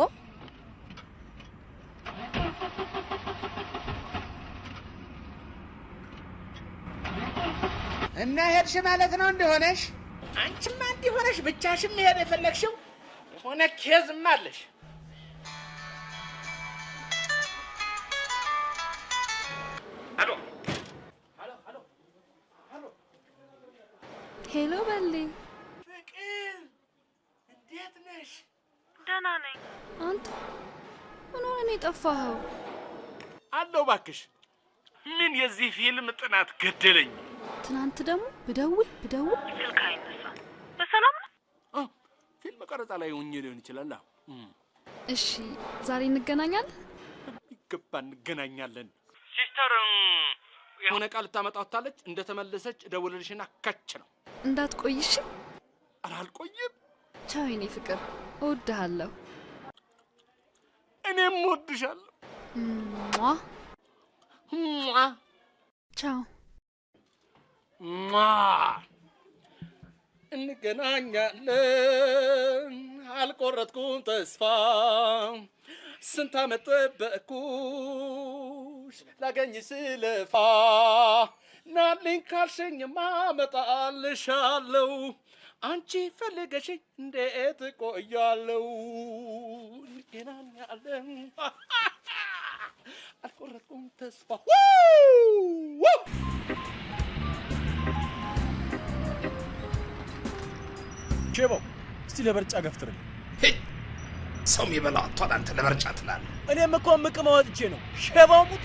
እና ሄድሽ ማለት ነው እንደሆነሽ? አንቺማ እንደሆነሽ ብቻሽን መሄድ የፈለግሽው የሆነ ኬዝም አለሽ። አሎ አሎ አሎ አሎ ሄሎ በሌ ፍቅር እንዴት ነሽ? ደህና ነኝ። አንተ ምን ሆነ ነው የጠፋኸው? አለው እባክሽ። ምን የዚህ ፊልም ጥናት ገደለኝ። ትናንት ደግሞ ብደውል ስልክ አይነሳም። በሰላም ነው? ፊልም ቀረጻ ላይ ሆኜ ሊሆን ይችላል። እሺ ዛሬ እንገናኛለን? ይገባ እንገናኛለን። ሲስተር የሆነ ቃል ታመጣውታለች። እንደተመለሰች ደውልልሽና ከች ነው። እንዳትቆይሽ። አልቆይም። ቻው የኔ ፍቅር፣ እወድሃለሁ። እኔም እወድሻለሁ። ቻው። እንገናኛለን። አልቆረጥኩም ተስፋ ስንት ዓመት ጠበቅኩሽ ላገኝሽ ስለፋ ናልኝ ካልሽኝማ እመጣልሻለሁ አንቺ ፈልገሽኝ እንዴት እቆያለሁ። እንገናኛለን። አልቆረጥኩም ተስፋ ሼባው እስቲ ለበርጫ ገፍትርልኝ። ሰው የሚበላው አጥቷል። አንተ ለበርጫ ትላለህ። እኔም እኮ ምቅም አወጥቼ ነው። ሼባው ሙት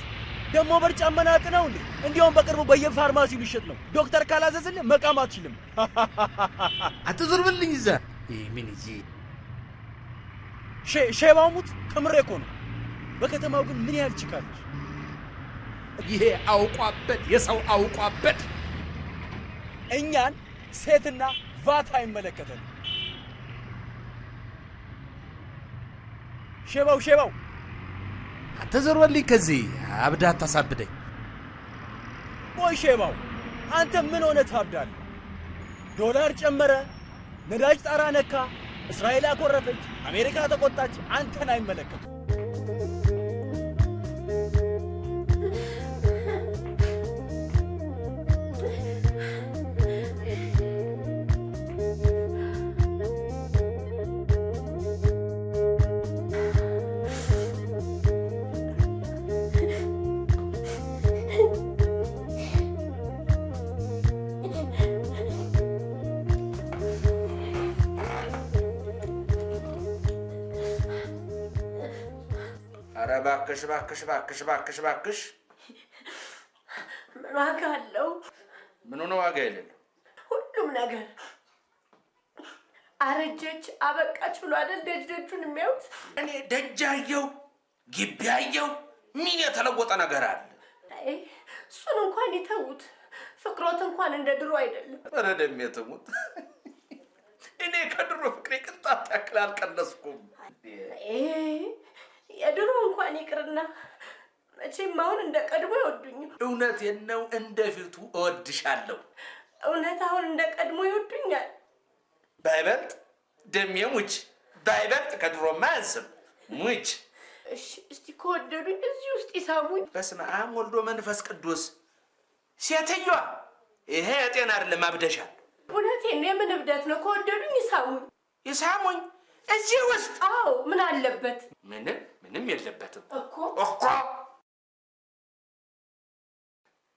ደግሞ በርጫ መናቅ ነው እንዴ? እንዲያውም በቅርቡ በየፋርማሲው ሊሸጥ ነው። ዶክተር ካላዘዝልህ መቃም አትችልም። አትዞርብልኝ እዛ ምን ይዤ ሼባው ሙት ከምሬ እኮ ነው። በከተማው ግን ምን ያህል ችካለች? ይሄ አውቋበት የሰው አውቋበት እኛን ሴትና ቫት አይመለከተንም። ሼባው አትዞርብልኝ ከዚህ አብዳ አታሳብደኝ። ቆይ ሼባው አንተ ምን ሆነ ታብዳለህ? ዶላር ጨመረ፣ ነዳጅ ጣራ ነካ፣ እስራኤል አኮረፈች፣ አሜሪካ ተቆጣች። አንተን አይመለከትም። እባክሽ ምን ዋጋ አለው? ምን ሆነ ዋጋ የሌለው? ሁሉም ነገር አረጀች አበቃች ብሎ አይደል ደጅደጁን የሚያዩት? እኔ ደጃየው ግቢያየው ምን የተለወጠ ነገር አለ? አይ እሱን እንኳን ይተውት። ፍቅሮት እንኳን እንደ ድሮ አይደለም። ኧረ ደሜ ትሙት። እኔ ከድሮ ፍቅሬ ቅንጣት ያክል አልቀነስኩም። የድሮ እንኳን ይቅርና መቼም አሁን እንደ ቀድሞ ይወዱኝ። እውነቴን ነው። እንደፊቱ እወድሻለሁ። እውነት አሁን እንደ ቀድሞ ይወዱኛል? ባይበልጥ ደሜ ሙች፣ ባይበልጥ ከድሮማ አያንስም ሙች። እሺ እስቲ ከወደዱኝ እዚህ ውስጥ ይሳሙኝ። በስመ አብ ወልዶ መንፈስ ቅዱስ። ሴትዮዋ ይሄ የጤና አይደለም፣ አብደሻል። እውነቴን ነው። የምን እብደት ነው? ከወደዱኝ ይሳሙኝ። ይሳሙኝ እዚህ ውስጥ? አዎ ምን አለበት? ምንም የለበትም እኮ።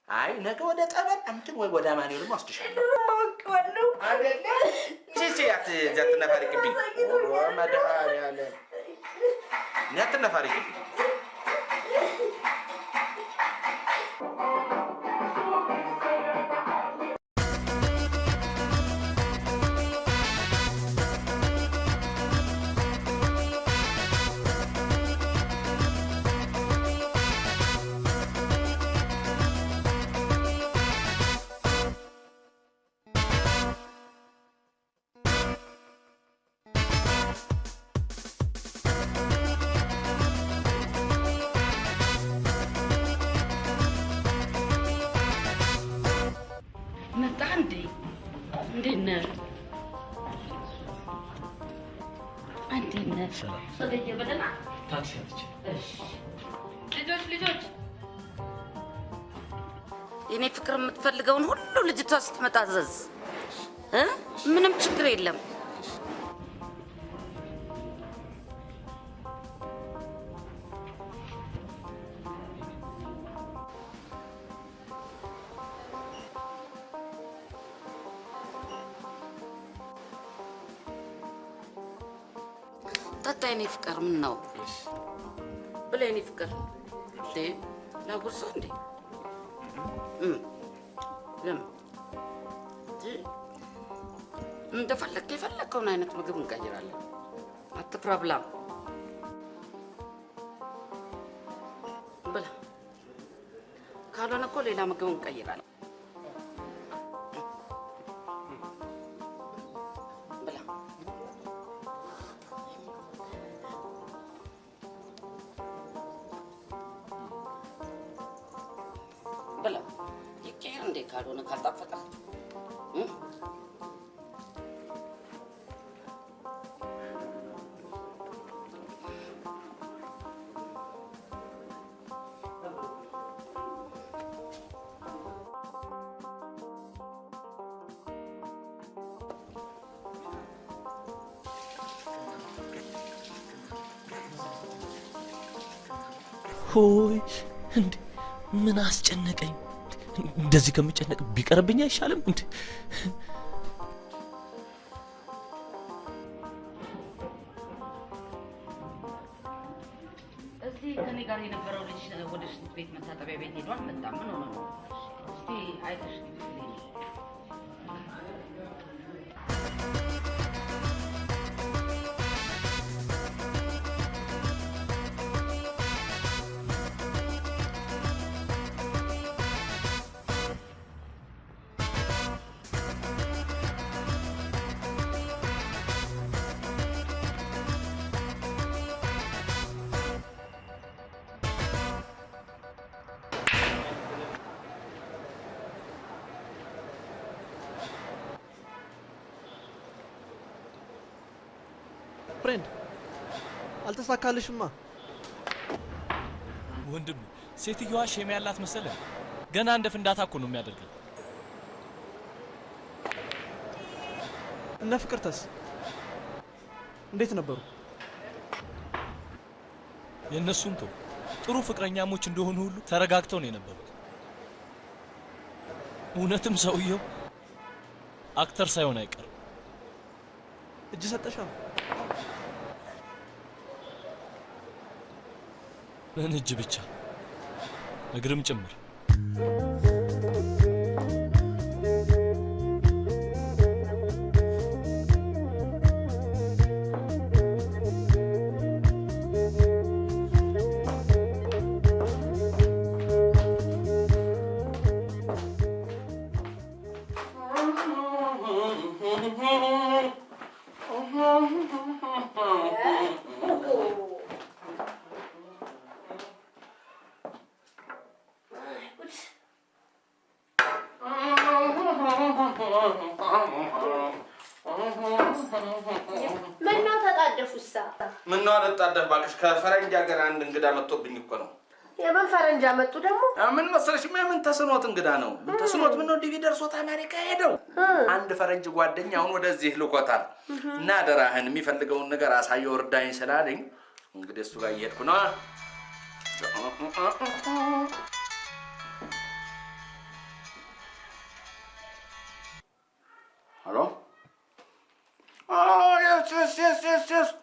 አይ ነገ ወደ ጠበል አንተን ወይ ወደ አማኑኤል ወስድሻለሁ። ማውቀዋለሁ አይደለ? አትነፋሪቅብኝ። መድኃኒዓለም አትነፋሪቅብኝ። መጣ እንዴ? እንዴት ነህ? እንዴት ነህ? ሰገየ በደህና ታክሲ አትች። እሺ ልጆች የኔ ፍቅር የምትፈልገውን ሁሉ ልጅቷ ስትመጣ አዘዝ። ምንም ችግር የለም። ጠጣ የኔ ፍቅር። ምን ነው ብላ የኔ ፍቅር እንዴ? ላጉርሰው እንዴ? ለምን እንደፈለክ የፈለከውን አይነት ምግብ እንቀይራለን። አትፍራ ብላ ብላ። ካልሆነ እኮ ሌላ ምግብ እንቀይራለን። ብላ ብላ። ይቀየር እንዴ? ካልሆነ ካልጣፈጠ ሆይ እንዴ ምን አስጨነቀኝ? እንደዚህ ከምጨነቅ ቢቀርብኝ አይሻልም እንዴ? እዚህ ከኔ ጋር የነበረው ልጅ ወደ ሽንት ቤት መታጠቢያ ቤት ሄዷል። መጣ። ምን ሆነ ነው? እስቲ አይተሽ ፍሬንድ አልተሳካልሽማ። ወንድም ሴትዮዋ ሼም ያላት መሰለህ? ገና እንደ ፍንዳታ እኮ ነው የሚያደርገው። እነ ፍቅርተስ እንዴት ነበሩ? የእነሱን ተው። ጥሩ ፍቅረኛሞች እንደሆኑ ሁሉ ተረጋግተው ነው የነበሩት። እውነትም ሰውየው አክተር ሳይሆን አይቀርም። እጅ ሰጠሻ? ምን እጅ ብቻ እግርም ጭምር። ምነው ተጣደፉሳ? ምነው አልጣደፍ ባክሽ? ከፈረንጅ ሀገር አንድ እንግዳ መጥቶብኝ እኮ ነው። የምን ፈረንጅ አመጡ ደግሞ? ምን መሰለሽ፣ ምን ተስኖት እንግዳ ነው። ምን ተስኖት? ምን ነው ዲቪ ደርሶት አሜሪካ ሄደው አንድ ፈረንጅ ጓደኛ አሁን ወደዚህ ልኮታል እና አደራህን የሚፈልገውን ነገር አሳየው እርዳኝ ስላለኝ እንግዲህ እሱ ጋር እየሄድኩ ነው። ሄሎ yes.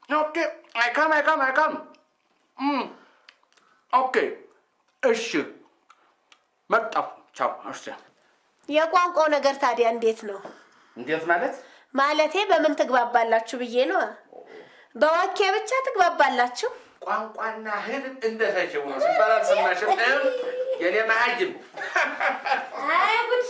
Okay, I come. Okay, እሺ መጣሁ። ቻው። እሺ የቋንቋው ነገር ታዲያ እንዴት ነው? እንዴት ማለት? ማለቴ በምን ትግባባላችሁ ብዬ ነው። በዋኬ ብቻ ትግባባላችሁ? ቋንቋና ህልም እንደፈሽው ነው ሲባል አልሰማሽም? የኔ ማጅም አይ ጉድ!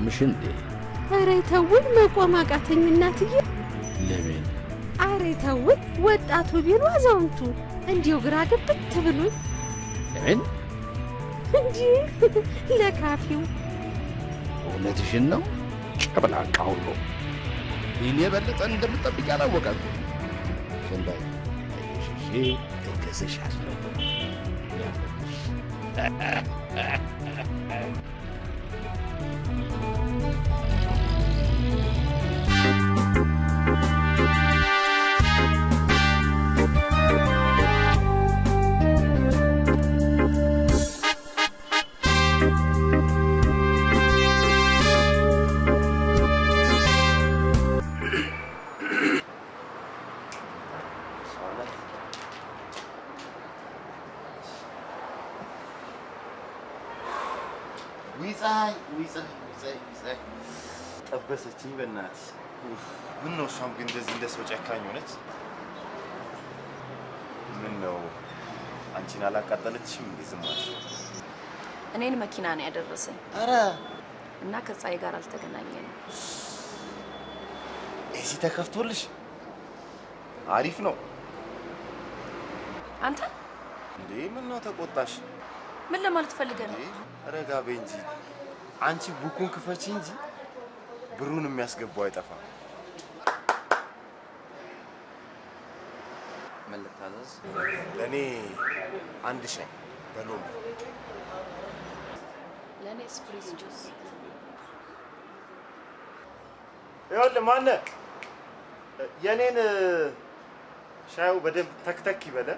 አይገርምሽ እንዴ? ኧረ ተውኝ፣ መቆም አቃተኝ እናትዬ። ለምን? ኧረ ተውኝ፣ ወጣቱ ቢሉ አዛውንቱ እንዲሁ ግራ ግብት ብሎኝ። ለምን? እንጂ ለካፊው። እውነትሽን ነው? ጨብላቃ ሁሉ እኔ የበለጠ እንደምጠብቅ ያላወቃት ሰንባይ አይሽሽ እገዝሻለሁ። ጠበሰችኝ በእናትሽ። ምን ነው እሷም ግን እንደዚህ እንደ ሰው ጨካኝ ሆነች? ምን ነው አንቺን አላቃጠለችሽም እንዴ? ዝም አልሽ? እኔን መኪና ነው ያደረሰኝ። ኧረ እና ከፀሐይ ጋር አልተገናኘንም። ኤሲ ተከፍቶልሽ? አሪፍ ነው። አንተ እንዴ ምን ነው ተቆጣሽ? ምን ለማለት ፈልገህ ነው? ረጋ በይ እንጂ አንቺ ቡኩን ክፈቺ እንጂ ብሩን የሚያስገባው አይጠፋም። ምን ልታዘዝ? ለኔ አንድ ሻይ በሎሚ። ለኔ ስፕሪስ ጁስ። ይኸውልህ ማነህ የኔን ሻዩ በደንብ ተክተክ ይበለ።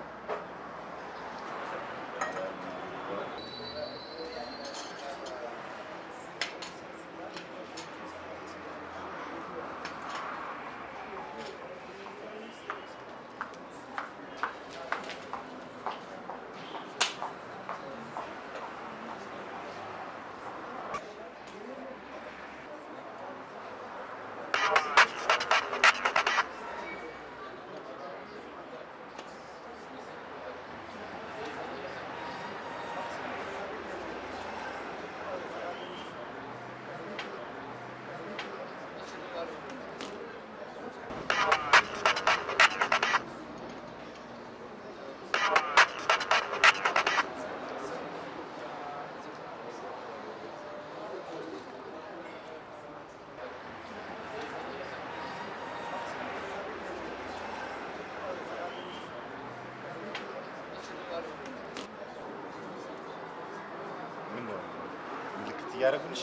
ያረጉልሽ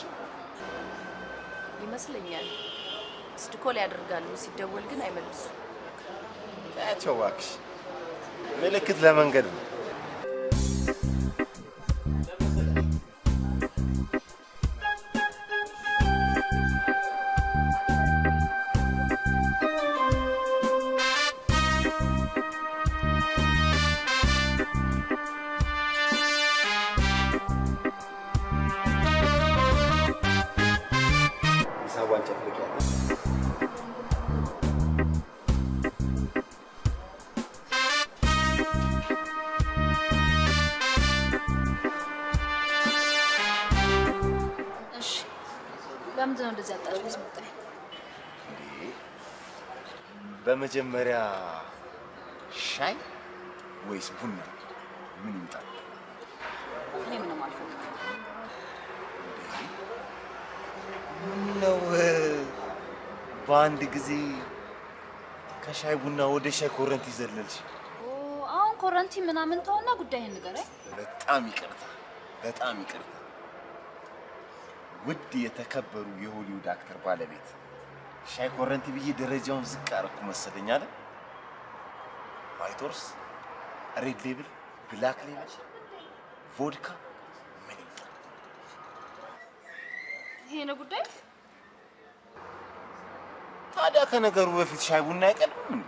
ይመስለኛል። ስልኮል ያደርጋሉ፣ ሲደወል ግን አይመልሱ። ታያቸው እባክሽ፣ ምልክት ለመንገድ ነው። ለምንድነው እንደዚህ አጣጥፎ መጣኝ? በመጀመሪያ ሻይ ወይስ ቡና? ምን ይምጣል? እኔ ምንም አልፈልግም። ነው በአንድ ጊዜ ከሻይ ቡና ወደ ሻይ ኮረንቲ ዘለልሽ? አሁን ኮረንቲ ምናምን ተውና ጉዳይህን ንገረኝ። በጣም ይቅርታ፣ በጣም ይቅርታ። ውድ የተከበሩ የሆሊውድ አክተር ባለቤት ሻይ ኮረንቲ ብዬ ደረጃውን ዝቅ አደረኩ መሰለኝ አይደል? ዋይት ሆርስ፣ ሬድ ሌብል፣ ብላክ ሌብል፣ ቮድካ ምን ይባል? ይሄ ነው ጉዳይ። ታዲያ ከነገሩ በፊት ሻይ ቡና አይቀድምም እንዴ?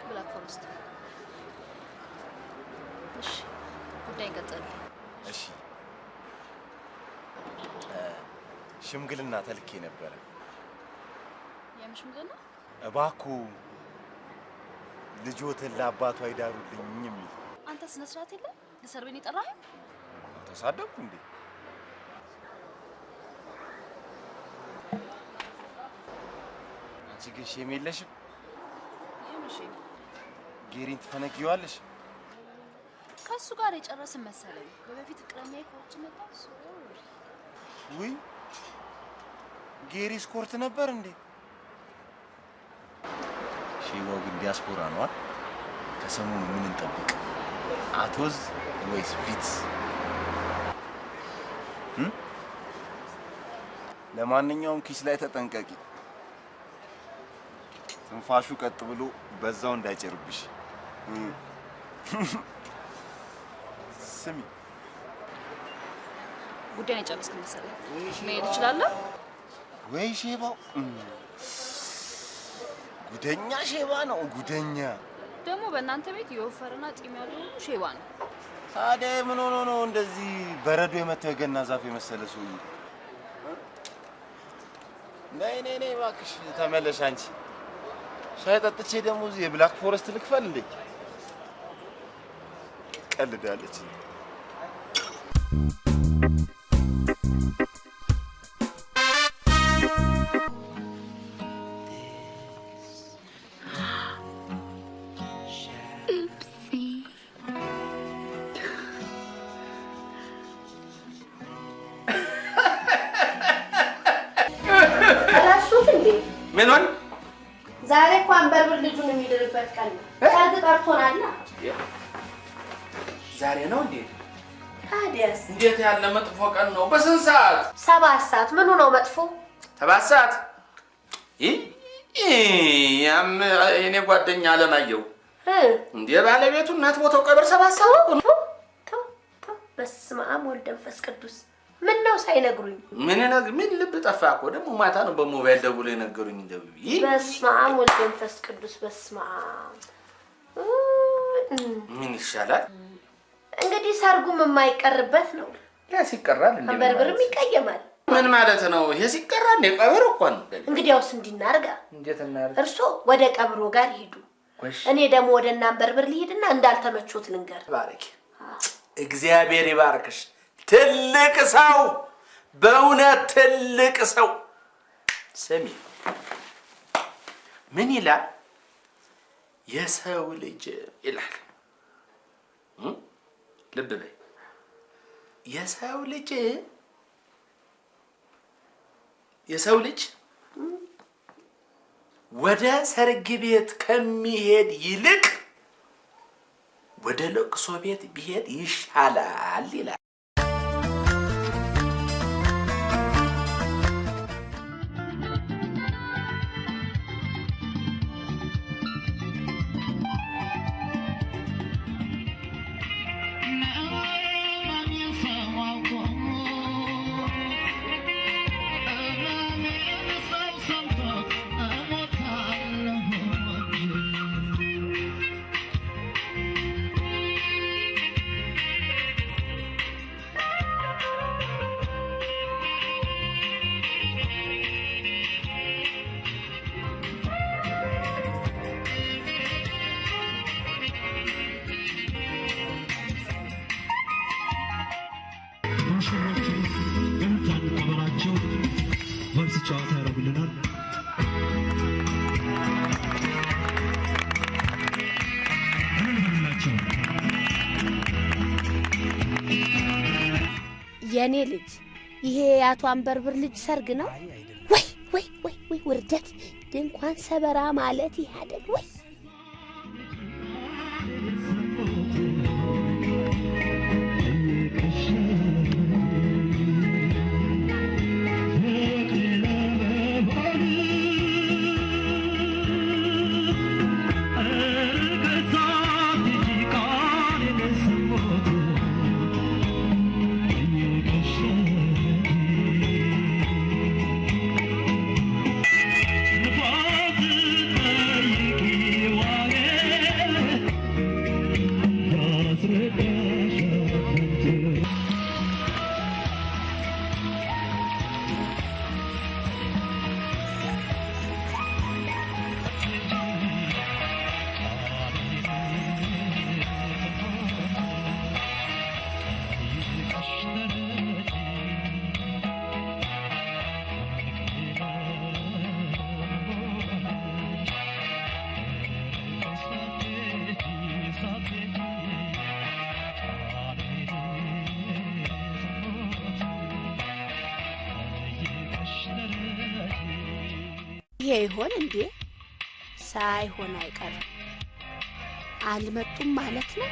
ብላክ ፎረስት። እሺ ጉዳይ ቀጥል። እሺ ሽምግልና ተልኬ ነበረ። የምሽምግልና? እባክዎ ልጆትን ለአባቱ አይዳሩልኝ የሚል አንተ ስነ ስርዓት የለ ለሰርቤን ይጠራህ ተሳደብኩ እንዴ? አንቺ ግን ሼም የለሽም? ጌሪን ትፈነጊዋለሽ? ከሱ ጋር የጨረስን መሰለኝ። በበፊት ፍቅረኛዬ ከውጭ መጣ። ውይ ጌሪ ስኮርት ነበር እንዴ? ሼባው ግን ዲያስፖራ ነው አይደል? ከሰሞኑ ምን እንጠብቅ? አቶዝ ወይስ ቪትስ? ለማንኛውም ኪስ ላይ ተጠንቀቂ። ትንፋሹ ቀጥ ብሎ በዛው እንዳይጨርብሽ። ስሚ ጉዳይ ጨርስክ መሰለኝ። መሄድ እችላለሁ ወይ? ሼባው ጉደኛ ሼባ ነው ጉደኛ። ደግሞ በእናንተ ቤት የወፈረና ጢም ያለው ሼባ ነው። ታዲያ ምን ሆኖ ነው እንደዚህ በረዶ የመታው የገና ዛፍ የመሰለ ሰውዬ? ነይ ነይ ነይ እባክሽ ተመለሽ አንቺ። ሻይ ጠጥቼ ደግሞ እዚህ የብላክ ፎረስት ልክፈል እንዴ? ቀልዳለች። ምን ሆነ? ዛሬ እኮ አንበርብር ልጁን የሚድርበት ቀን ነው። ሰርግ ጠርቶናል። ዛሬ ነው እንዴ? ታዲያስ እንዴት ያለ መጥፎ ቀን ነው? በስንት ሰዓት? 7 ሰዓት። ምኑ ነው መጥፎ? 7 ሰዓት? ያም የኔ ጓደኛ አለማየሁ እንዴ ባለቤቱ እናት ቦታው ቀብር 7 ሰዓት ነው። በስመ አብ ወልድ መንፈስ ቅዱስ። ምን ነው ሳይነግሩኝ? ምን ልብ ጠፋ እኮ ደግሞ ማታ ነው በሞባይል ደውሎ የነገሩኝ። እንደውይ በስመ አብ ወልድ መንፈስ ቅዱስ። በስመ አብ ምን ይሻላል እንግዲህ? ሰርጉም የማይቀርበት ነው። ያ ሲቀራል እንዴ? አንበርብርም ይቀየማል። ምን ማለት ነው ይሄ? ሲቀራል እንዴ? ቀብር እኮ ነው። እንግዲያውስ እንዲናርጋ እንዴት እናርጋ? እርሶ ወደ ቀብሮ ጋር ይሄዱ፣ እኔ ደግሞ ወደ አንበርብር ልሂድና እንዳልተመቾት ልንገር። ባረክ እግዚአብሔር ይባርክሽ። ትልቅ ሰው፣ በእውነት ትልቅ ሰው። ስሚ ምን ይላል? የሰው ልጅ ይላል። ልብ በይ። የሰው ልጅ ወደ ሰርግ ቤት ከሚሄድ ይልቅ ወደ ለቅሶ ቤት ቢሄድ ይሻላል ይላል። ጨዋታ ያደርጉልናል። የኔ ልጅ ይሄ የአቶ አንበርብር ልጅ ሰርግ ነው? ወይ ወይ ወይ ወይ ውርደት! ድንኳን ሰበራ ማለት ይሄ አይደል ወይ? ይሄ ይሆን እንዴ? ሳይሆን አይቀርም። አልመጡም ማለት ነው።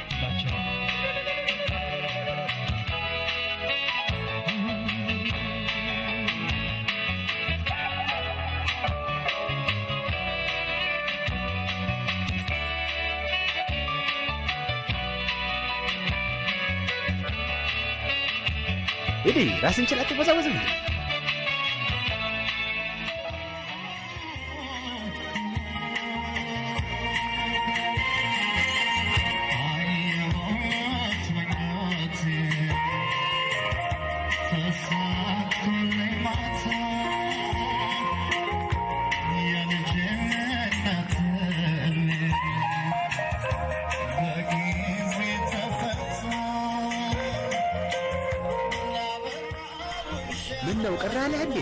እዲ ራስን ችላችሁ በዛው ነው። ምን ነው ቀራለ እንዴ?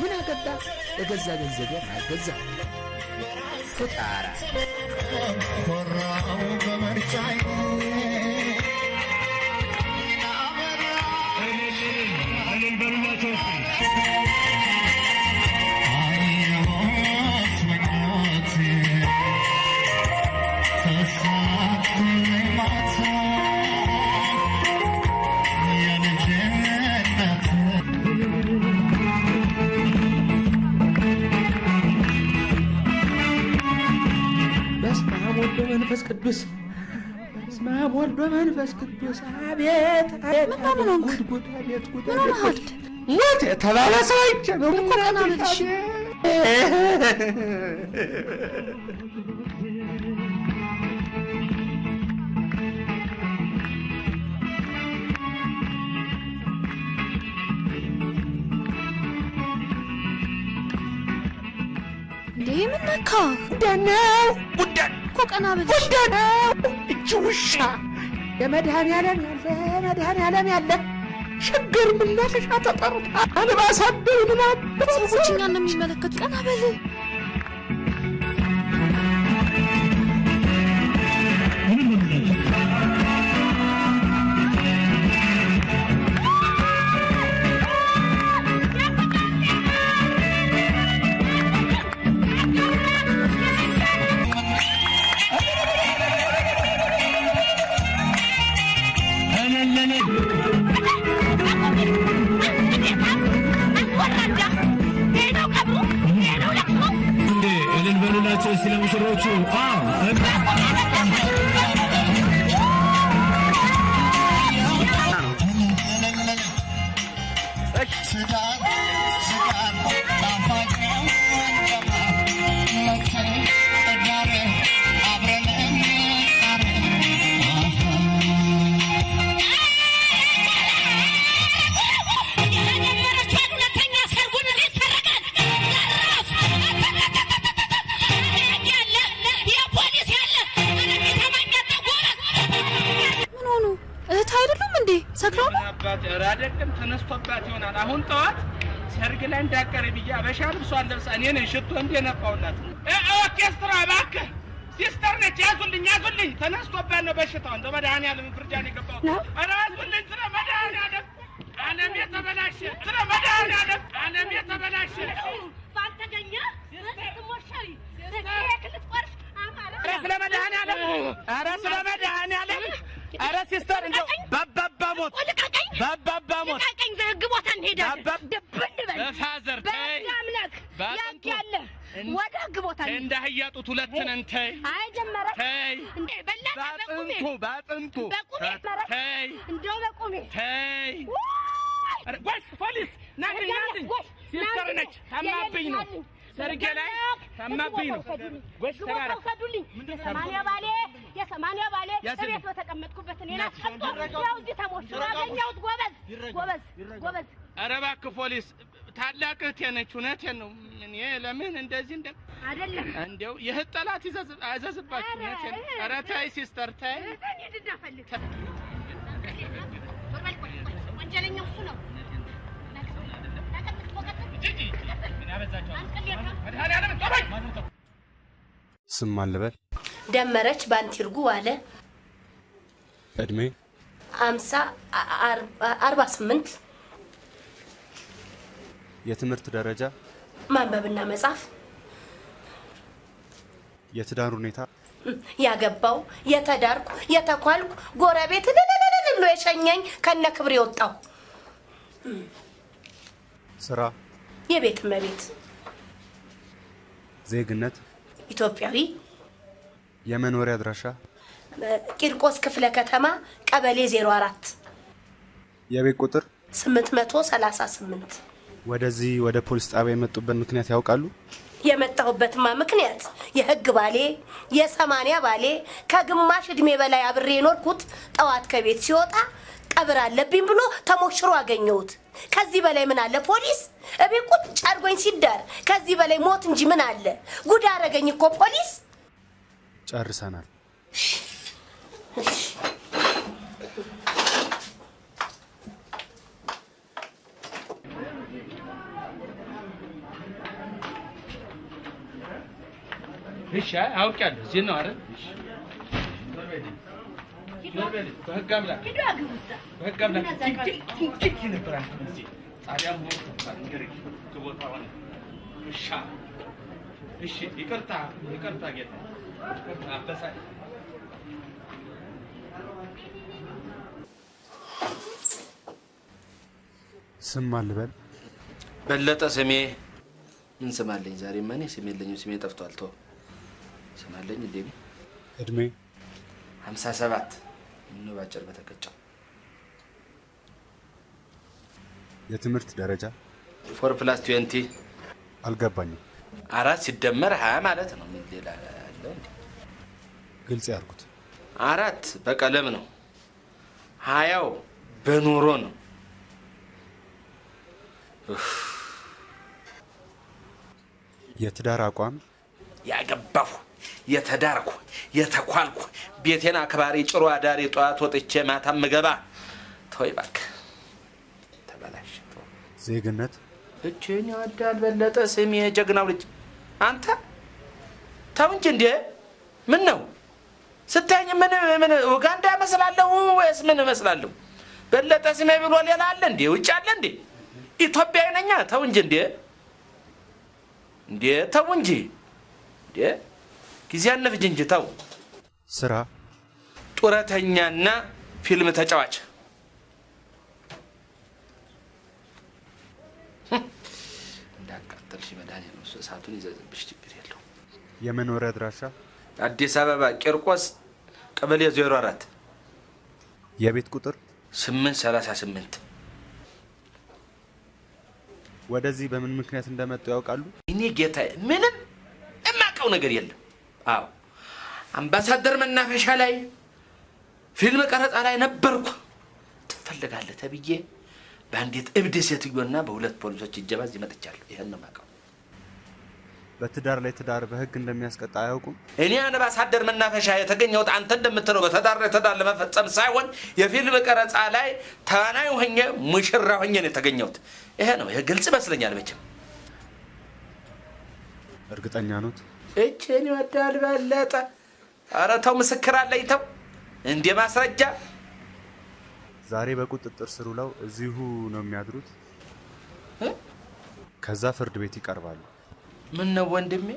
ምን አገባ? የገዛ ገንዘብ ያገዛ ፍጣራ ኮራው በመርጫይ መንፈስ ቅዱስ በስመ አብ ወወልድ ወመንፈስ ቅዱስ አቤት አቤት ጉድ ጉድ አቤት ጉድ አቤት ሞት የተባለ ሰው አይቼ ነው እኮ ቀና ብለሽ ምን ነካ? ደነው ጉዳይ ኮቀና ብለሽ ጉዳይ እቺ ውሻ የመድኃኒዓለም ያለ ችግር ምላሽሻ ተጠሩት አልባሳደው ምናምን ሰዎች እኛን ነው የሚመለከቱ። ቀና በል ስለ ሙሽሮቹ አይደለም ተነስቶባት ይሆናል። አሁን ጠዋት ሰርግ ላይ እንዳቀረ ብዬ አበሻ ልብሷን ለብሳ እኔ ነኝ ሽቶ እንደነፋውላት። ኦርኬስትራ እባክህ ሲስተር ነች ያዙልኝ ተነስቶባት ነው በሽታው። እንደ መድኃኒዓለም ፍርጃ ነው የገባው። ኧረ ያዙልኝ ስለ መድኃኒዓለም ዓለም የተበላሸ ስለ መድኃኒዓለም ዓለም የተበላሸ ባንተገኘ ትሞሻሪ ልትቆርሽ አማራ ስለ መድኃኒዓለም ኧረ ስለ መድኃኒዓለም ኧረ ሲስተር እንደው ባባባሞት ልቀቀኝ ዘህግ ቦታ እንሄዳለን። ድብን በል በፋዘር ተይ በአምላክ ያለ ወደ ህግ ቦታ እንዳህያጡት ሁለት ነን። ተይ አይጀመረ ተይ እንዴ በላታ ባጥንቱ ተይ እንደው በቁሜ ተይ አረ ጎሽ ፖሊስ ናግኝ ሲስተር ነች ታማብኝ ነው ሰርጌ ላይ ታማብኝ ነው። ጎሽ ተባረ ወሰዱልኝ የሰማንያ ባሌ እቤት በተቀመጥኩበት እኔ ናስቀምጦ ያው እዚህ ተሞሽሮ አገኘሁት። ጎበዝ ኧረ እባክህ ፖሊስ ታላቅ እህቴ ነች። እውነቴን ነው። እኔ ለምን እንደዚህ አይደለም እንደው የእህት ጠላት አዘዝባችሁ። እውነቴን ነው። ኧረ ተይ ሲስተር ተይ። ወንጀለኛው እሱ ነው። ስም ማን ልበል? ደመረች ባንቲርጉ አለ። እድሜ 48 የትምህርት ደረጃ ማንበብና መጻፍ የትዳር ሁኔታ ያገባው የተዳርኩ የተኳልኩ ጎረቤት ለለለለ ብሎ የሸኘኝ ከነ ክብር የወጣው ስራ የቤት እመቤት ዜግነት ኢትዮጵያዊ የመኖሪያ አድራሻ ቂርቆስ ክፍለ ከተማ ቀበሌ 04 የቤት ቁጥር 838 ወደዚህ ወደ ፖሊስ ጣቢያ የመጡበት ምክንያት ያውቃሉ? የመጣሁበትማ ምክንያት የህግ ባሌ የ80 ባሌ ከግማሽ እድሜ በላይ አብሬ የኖርኩት ጠዋት ከቤት ሲወጣ ቀብር አለብኝ ብሎ ተሞሽሮ አገኘሁት። ከዚህ በላይ ምን አለ ፖሊስ? እቤት ቁጭ አድርጎኝ ሲዳር ከዚህ በላይ ሞት እንጂ ምን አለ? ጉድ አደረገኝ እኮ ፖሊስ። ጨርሰናል። እሺ አውቃለሁ። እዚህ ነው አይደል? በህግ አምላክ በህግ አምላክ ትክ ነበር አንተ እዚህ ጣቢያም ሆነ እንግዲህ ከቦታ ሆነ እሺ ይቅርታ ጌታ ይቅርታ አበሳይ ስም አልበል በለጠ ስሜ ምን ስም አለኝ? ዛሬ ማን ስም የለኝም። ስሜ ጠፍቷል። ተው ስም አለኝ እንዴ? እድሜ 57 ምን ባጭር በተከጨው። የትምህርት ደረጃ 4+20 አልገባኝም። 4 ሲደመር 20 ማለት ነው። ምን ሌላ አለ እንዴ? ግልጽ ያርኩት። 4 በቀለም ነው። 20 በኑሮ ነው። የትዳር አቋም ያገባሁ የተዳርኩ የተኳልኩ ቤቴን አክባሪ ጭሮ አዳሪ ጧት ወጥቼ ማታ ምገባ። ተወይ እባክህ ተበላሽ። ዜግነት እቺን ይወዳል በለጠ ስሜ ጀግናው ልጅ። አንተ ተው እንጂ እንዴ! ምን ነው ስታየኝ ምን ኡጋንዳ መስላለሁ ወይስ ምን መስላለሁ? በለጠ ስሜ ብሎ ሌላ አለ እንዴ? ውጭ አለ እንዴ? ኢትዮጵያዊ ነኝ። ተው እንጂ እንዴ ተው እንጂ እንዴ ጊዜ አነፍጅ እንጂ ተው። ስራ ጡረተኛና ፊልም ተጫዋች። እንዳቃጠልሽ መድኃኒት ነው። እሳቱን ይዘዝብሽ ችግር የለው። የመኖሪያ አድራሻ አዲስ አበባ ቂርቆስ ቀበሌ 04 የቤት ቁጥር 838 ወደዚህ በምን ምክንያት እንደመጡ ያውቃሉ? እኔ ጌታ ምንም የማውቀው ነገር የለም። አዎ አምባሳደር መናፈሻ ላይ ፊልም ቀረጻ ላይ ነበርኩ። ትፈልጋለህ ተብዬ በአንዲት እብድ ሴትዮና በሁለት ፖሊሶች እጀባ እዚህ መጥቻለሁ። ይሄን ነው የማውቀው። በትዳር ላይ ትዳር በህግ እንደሚያስቀጣ አያውቁም? እኔ አምባሳደር መናፈሻ የተገኘሁት አንተ እንደምትለው በትዳር ላይ ትዳር ለመፈጸም ሳይሆን የፊልም ቀረጻ ላይ ተዋናይ ሆኜ ሙሽራ ሆኜ ነው የተገኘሁት። ይሄ ነው። ይሄ ግልጽ ይመስለኛል መቼም። እርግጠኛ ኖት? እቺን ይወዳል በለጠ። ኧረ ተው ምስክር አለኝ ተው። እንደ ማስረጃ ዛሬ በቁጥጥር ስር ውለው እዚሁ ነው የሚያድሩት። ከዛ ፍርድ ቤት ይቀርባሉ። ምን ነው ወንድሜ?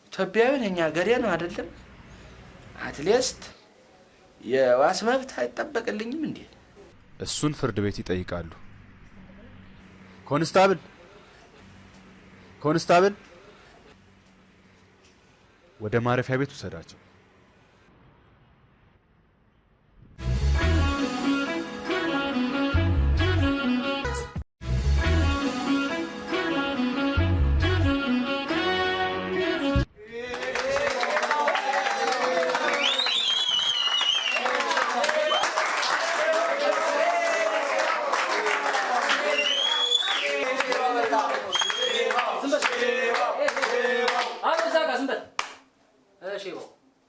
ኢትዮጵያዊ ነኝ ሀገሬ ነው አይደለም? አትሊስት የዋስ መብት አይጠበቅልኝም እንዴ? እሱን ፍርድ ቤት ይጠይቃሉ። ኮንስታብል ወደ ማረፊያ ቤት ውሰዳቸው።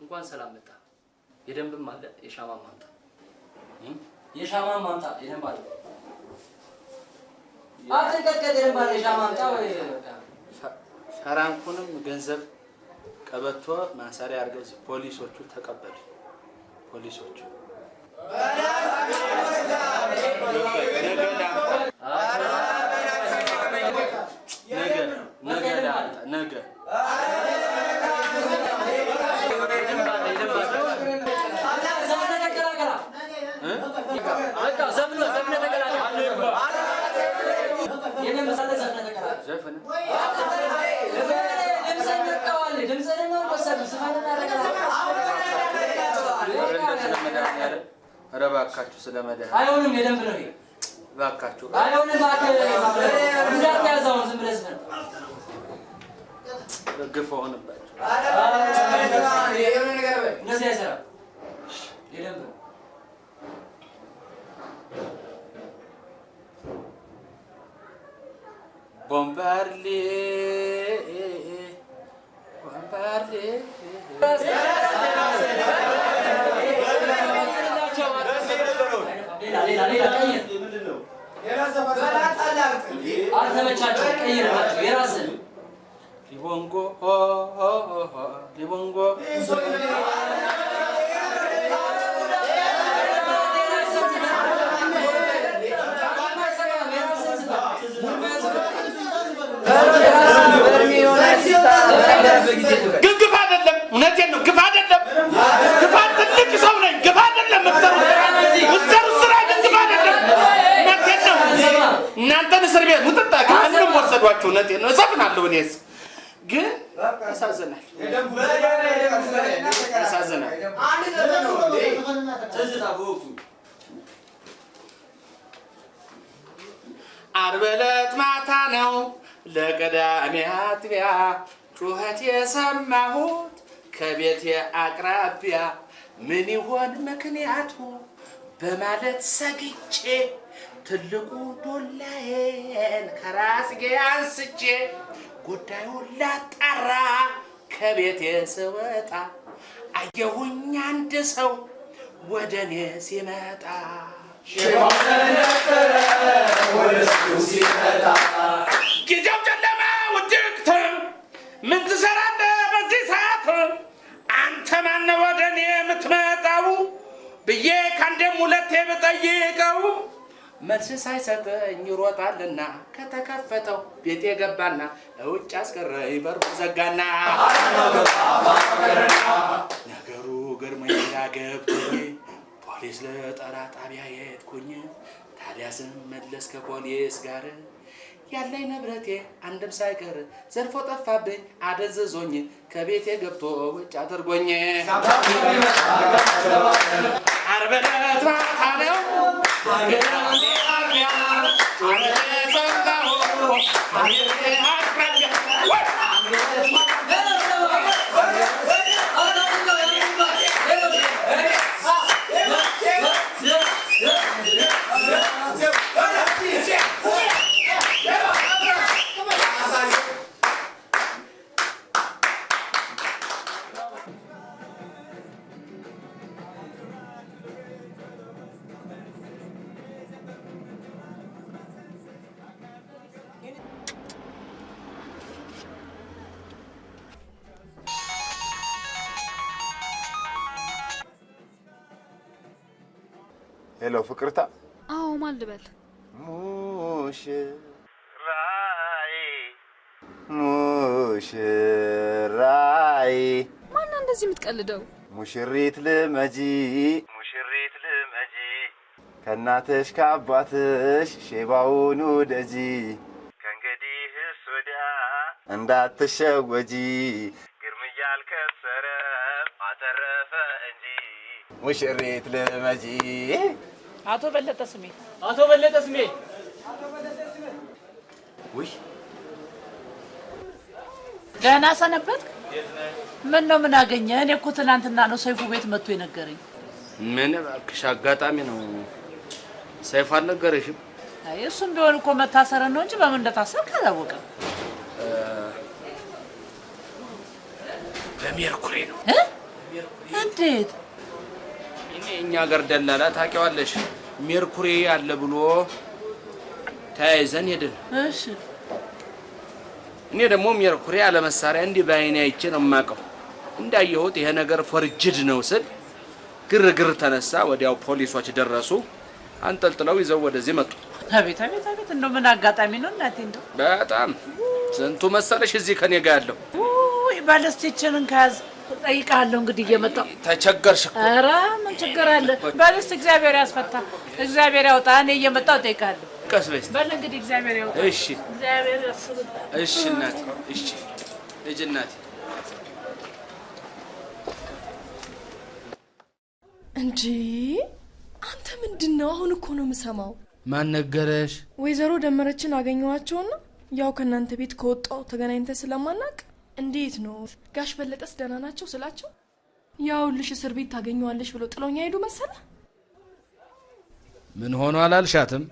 እንኳን ሰላም መጣ። የደንብም አለ የሻማም ማምጣ የሻማም ማምጣ የደንብ አለ። አትንቀጥቀጥ። የደንብ አለ የሻማም ማምጣ ወይ ፈራንኩንም ገንዘብ ቀበቶ ማሰሪያ አድርገው ፖሊሶቹ ተቀበሉ። ፖሊሶቹ ነገ ኧረ እባካችሁ ስለመደህ አይሆንም። የደንብ ነው ይሄ። እባካችሁ አይሆንም። እባክህ ብዛት ያዛውን ዝም ብለህ ዝፈን። ግፍ ሆነባችሁ። እንደዚህ አይሰራም። የደንብ ነው። ቦምባርሌ አልተመቻቸው። ቀይርባቸው የራስህን ሊቦንጎ ሊቦንጎ ግን ግፍ አይደለም። እውነቴን ነው። ግፍ አይደለም። ግፋት ትልቅ ሰው ነኝ። ግፍ አይደለም። ምትሰሩት ስራ ግን ግፍ አይደለም። እውነቴን ነው። እናንተን እስር ቤት ሙጥጣ ከአንድም ወሰዷችሁ። እውነቴን ነው። እዘፍናለሁ እኔስ ግን ያሳዝናል። ያሳዝናል። ዓርብ ዕለት ማታ ነው ለቅዳሜ አጥቢያ ጩኸት የሰማሁት ከቤቴ አቅራቢያ ምን ይሆን ምክንያቱ በማለት ሰግቼ ትልቁ ዱላዬን ከራስጌ አንስቼ ጉዳዩን ላጣራ ከቤቴ ስወጣ አየሁኝ አንድ ሰው ወደ እኔ ሲመጣ ጊዜው ጨለማ ውድቅት ምን ትሰራለህ በዚህ ሰዓት? አንተ ማነው ወደ እኔ የምትመጣው ብዬ ከአንዴም ሁለቴ ብጠይቀው መልስ ሳይሰጠኝ ይሮጣልና ከተከፈተው ቤቴ ገባና ውጭ አስቀረኝ በሩ ዘጋና ነገሩ ገርሞኝ ገብቶኝ ፖሊስ ለጠራ ጣቢያ የሄድኩኝ ታዲያ ስመለስ ከፖሊስ ጋር ያለኝ ንብረቴ አንድም ሳይቀር ዘርፎ ጠፋብኝ አደንዝዞኝ ከቤቴ ገብቶ ውጭ አድርጎኝ ዓርብ ዕለት ማታ ነው ሄሎ ፍቅርታ። አዎ ማን ልበል? ሙሽራይ ማን እንደዚህ የምትቀልደው? ሙሽሪት ልመጂ ከእናትሽ ከአባትሽ ሼባውን ውደጂ ከእንግዲህስ ወዲያ እንዳትሸወጂ ግርምያ አልከሰረም አተረፈ እንጂ ሙሽሪት ልመጂ። አቶ በለጠ ስሜ ውይ ደህና ሰነበት? ምን ነው ምን አገኘ? እኔ እኮ ትናንትና ነው ሰይፉ ቤት መጥቶ የነገረኝ። ምን እባክሽ አጋጣሚ ነው። ሰይፉ አልነገረሽም? አይ እሱም ቢሆን እኮ መታሰር ነው እንጂ በምን እንደታሰርክ አላወቀም። በሜርኩሪ ነው። እንዴት? እኛ ሀገር ደላላ ታውቂዋለሽ፣ ሜርኩሪ አለ ብሎ ተያይዘን ሄድን። እሺ እኔ ደግሞ ሜርኩሪ ያለ መሳሪያ እንዲህ በዓይኔ አይቼ ነው የማውቀው። እንዳየሁት ይሄ ነገር ፎርጅድ ነው ስል ግርግር ተነሳ። ወዲያው ፖሊሶች ደረሱ፣ አንጠልጥለው ይዘው ወደዚህ መጡ። አቤት አቤት አቤት! እንደው ምን አጋጣሚ ነው እናቴ! እንደው በጣም ስንቱ መሰለሽ እዚህ ከኔ ጋር ያለው። ውይ ባለስቲችንን ከያዝ ጠይቃለሁ። እንግዲህ እየመጣሁ ተቸገርሽ እኮ። ኧረ ምን ችግር አለ? ባለስቲ እግዚአብሔር ያስፈታ፣ እግዚአብሔር ያውጣ። እኔ እየመጣሁ ጠይቃለሁ። ቀስ በይ በል እንግዲህ እግዚአብሔር ያውጣ። እሺ እግዚአብሔር ያስፈታ። እሺ እናቴ፣ እሺ ልጅ እናቴ። እንጂ ምንድነው? አሁን እኮ ነው የምሰማው። ማን ነገረሽ? ወይዘሮ ደመረችን አገኘዋቸውና ያው ከናንተ ቤት ከወጣው ተገናኝተን ስለማናቅ እንዴት ነው ጋሽ በለጠስ ደህና ናቸው ስላቸው ያው ልሽ እስር ቤት ታገኘዋለሽ ብሎ ጥሎኛ ሄዱ መሰለ። ምን ሆኖ አላልሻትም?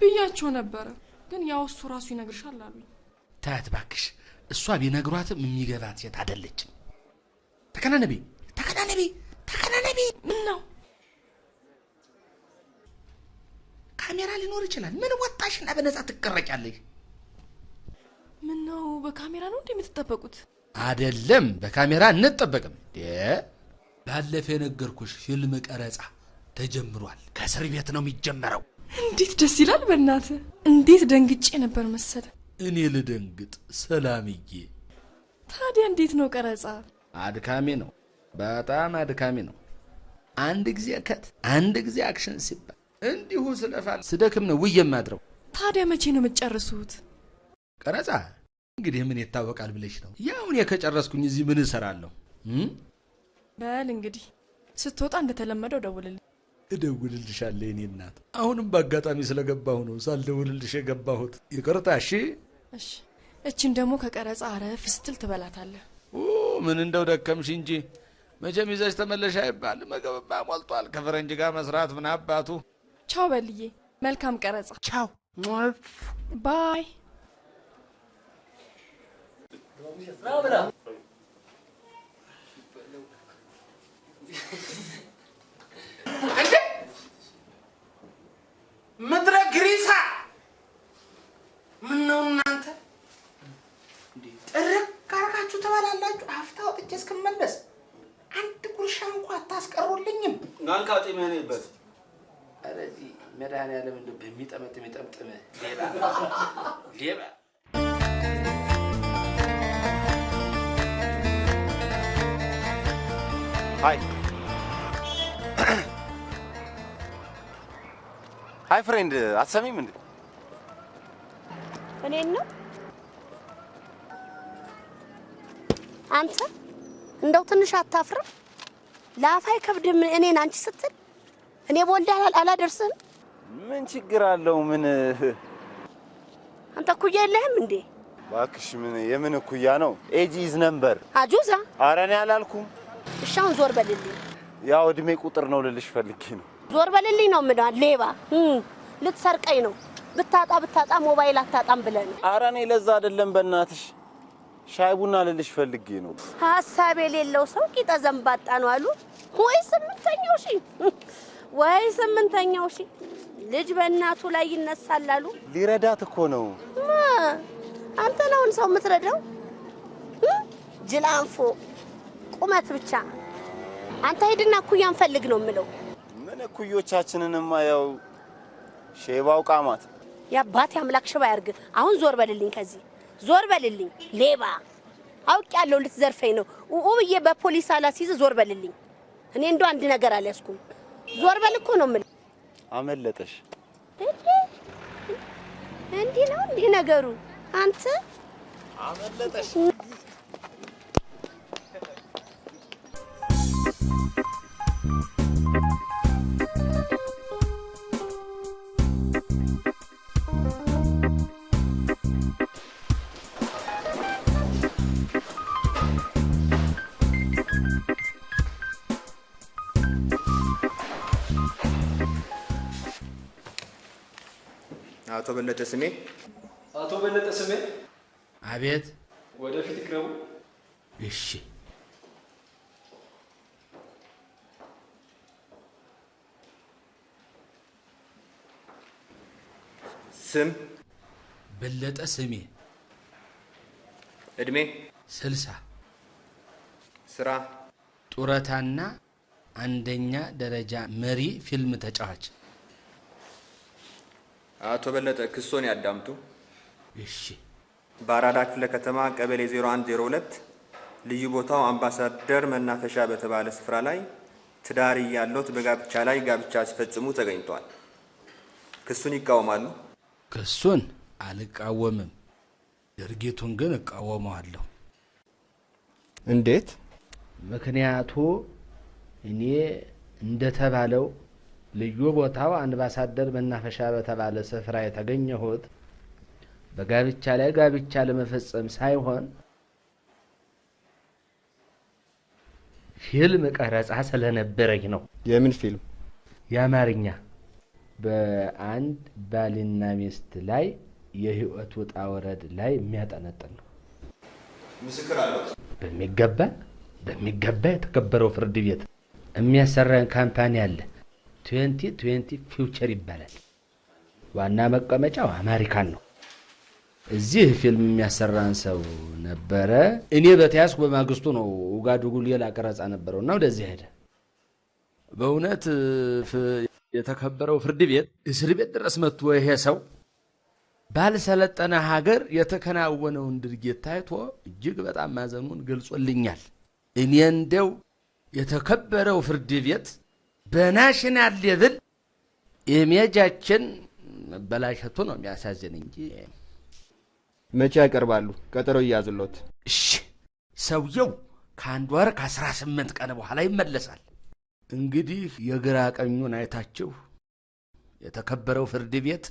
ብያቸው ነበረ ግን ያው እሱ ራሱ ይነግርሻል አሉ። ታያት ባክሽ፣ እሷ ቢነግሯትም የሚገባት ሴት አይደለችም። ተከናነቢ ተከናነቢ ተከናነቢ። ምን ነው? ካሜራ ሊኖር ይችላል። ምን ወጣሽና በነፃ ትቀረጫለሽ? ምን ነው በካሜራ ነው እንደምትጠበቁት? አይደለም በካሜራ እንጠበቅም። ባለፈ የነገርኩሽ ፊልም ቀረጻ ተጀምሯል። ከእስር ቤት ነው የሚጀመረው። እንዴት ደስ ይላል! በእናትህ እንዴት ደንግጬ ነበር መሰለ። እኔ ልደንግጥ ሰላምዬ? ታዲያ እንዴት ነው ቀረጻ? አድካሚ ነው፣ በጣም አድካሚ ነው። አንድ ጊዜ ከት አንድ ጊዜ አክሽን ሲባል እንዲሁ ስለፋል ስደክም ነው ውዬ የማድረው። ታዲያ መቼ ነው የምትጨርሱት? ቀረጻ እንግዲህ ምን ይታወቃል ብለሽ ነው? ያው እኔ ከጨረስኩኝ እዚህ ምን እሰራለሁ? በል እንግዲህ ስትወጣ እንደተለመደው ደውልልኝ። እደውልልሻለሁ የኔ እናት። አሁንም በአጋጣሚ ስለገባሁ ነው ሳልደውልልሽ የገባሁት። ይቅርታ። እሺ እሺ። እቺን ደግሞ ከቀረጻ አረፍ ስትል ትበላታለህ። ምን እንደው ደከምሽ እንጂ መቼም ይዘሽ ተመለሽ አይባል። ምግብማ ሞልቷል። ከፈረንጅ ጋር መስራት ምን አባቱ። ቻው በልዬ፣ መልካም ቀረጻ። ቻው ባይ። አንተ ምድረ ግሪሳ ምን ነው እናንተ ጥርቅ ካረጋችሁ ትበላላችሁ። አፍታ ወጥቼ እስክመለስ አንድ ጉርሻ እንኳን አታስቀሩልኝም። ናንካ ጢምህን ይበት አረዚ መድኃኒዓለም እንደው በሚጠመጥም ይጠምጥም ሌባ ሌባ። ሃይ ፍሬንድ፣ አትሰሚም እንዴ? እኔን ነው አንተ? እንደው ትንሽ አታፍርም? ለአፍ አይከብድም? እኔን አንቺ ስትል እኔ በወልድ አላደርስም? ምን ችግር አለው? ምን አንተ እኩያ የለህም እንዴ? እባክሽ ምን የምን እኩያ ነው? ኤጂ ኢዝ ነምበር። አጁዛ። ኧረ እኔ አላልኩም። እሺ አሁን ዞር በልልኝ። ያው እድሜ ቁጥር ነው ልልሽ ፈልጌ ነው። ዞር በልልኝ ነው የምልህ። ሌባ ልትሰርቀኝ ነው። ብታጣ ሞባይል አታጣም ብለህ ነው። ኧረ እኔ ለዛ አይደለም በእናትሽ ሻይ ቡና ልልሽ ፈልጌ ነው። ሀሳብ የሌለው ሰው ቂጠ ዘንባጣ ነው አሉ። ወይ ስምንተኛው ሺ ልጅ በእናቱ ላይ ይነሳል አሉ። ሊረዳት እኮ ነው። አንተ ነው ሰው የምትረዳው? ጅላንፎ ቁመት ብቻ። አንተ ሄድና እኩያን ፈልግ ነው የምለው። ምን እኩዮቻችንንማ ያው ሼባው ቃማት። የአባቴ አምላክ ሽባ ያርግ። አሁን ዞር በልልኝ፣ ከዚህ ዞር በልልኝ። ሌባ አውቄያለሁ፣ ልትዘርፈኝ ነው። ብዬ በፖሊስ አላስይዝ። ዞር በልልኝ። እኔ እንደው አንድ ነገር አልያዝኩም። ዞር በል እኮ ነው የምልህ። አመለጠሽ። እንዲህ ነው እንዲህ ነገሩ። አንተ አመለጠሽ። አቶ በለጠ ስሜ። አቶ በለጠ ስሜ። አቤት። ወደፊት ይቅረቡ። እሺ። ስም በለጠ ስሜ። እድሜ 60። ስራ ጡረታና አንደኛ ደረጃ መሪ ፊልም ተጫዋች። አቶ በለጠ ክሶን ያዳምጡ። እሺ። በአራዳ ክፍለ ከተማ ቀበሌ 0102 ልዩ ቦታው አምባሳደር መናፈሻ በተባለ ስፍራ ላይ ትዳር ያለዎት በጋብቻ ላይ ጋብቻ ሲፈጽሙ ተገኝተዋል። ክሱን ይቃወማሉ? ክሱን አልቃወምም፣ ድርጊቱን ግን እቃወመዋለሁ። እንዴት? ምክንያቱ እኔ እንደተባለው ልዩ ቦታው አምባሳደር መናፈሻ በተባለ ስፍራ የተገኘሁት በጋብቻ ላይ ጋብቻ ለመፈጸም ሳይሆን ፊልም ቀረጻ ስለነበረኝ ነው። የምን ፊልም? የአማርኛ በአንድ ባልና ሚስት ላይ የህይወት ውጣ ወረድ ላይ የሚያጠነጥን ነው። ምስክር አለው? በሚገባ የተከበረው ፍርድ ቤት የሚያሰራን ካምፓኒ አለ። 2020 ፊውቸር ይባላል። ዋና መቀመጫው አሜሪካን ነው። እዚህ ፊልም የሚያሰራን ሰው ነበረ። እኔ በተያዝኩ በማግስቱ ነው ኡጋዱጉ ሌላ ቀረጻ ነበረውና ወደዚህ ሄደ። በእውነት የተከበረው ፍርድ ቤት እስር ቤት ድረስ መጥቶ ይሄ ሰው ባልሰለጠነ ሀገር የተከናወነውን ድርጊት ታይቶ እጅግ በጣም ማዘኑን ገልጾልኛል። እኔ እንደው የተከበረው ፍርድ ቤት በናሽናል ሌቭል ኢሜጃችን መበላሸቱ ነው የሚያሳዝን እንጂ። መቼ ያቀርባሉ? ቀጠሮ ይያዝልዎት። እሺ፣ ሰውየው ከአንድ ወር ከ18 ቀን በኋላ ይመለሳል። እንግዲህ የግራ ቀኙን አይታችሁ የተከበረው ፍርድ ቤት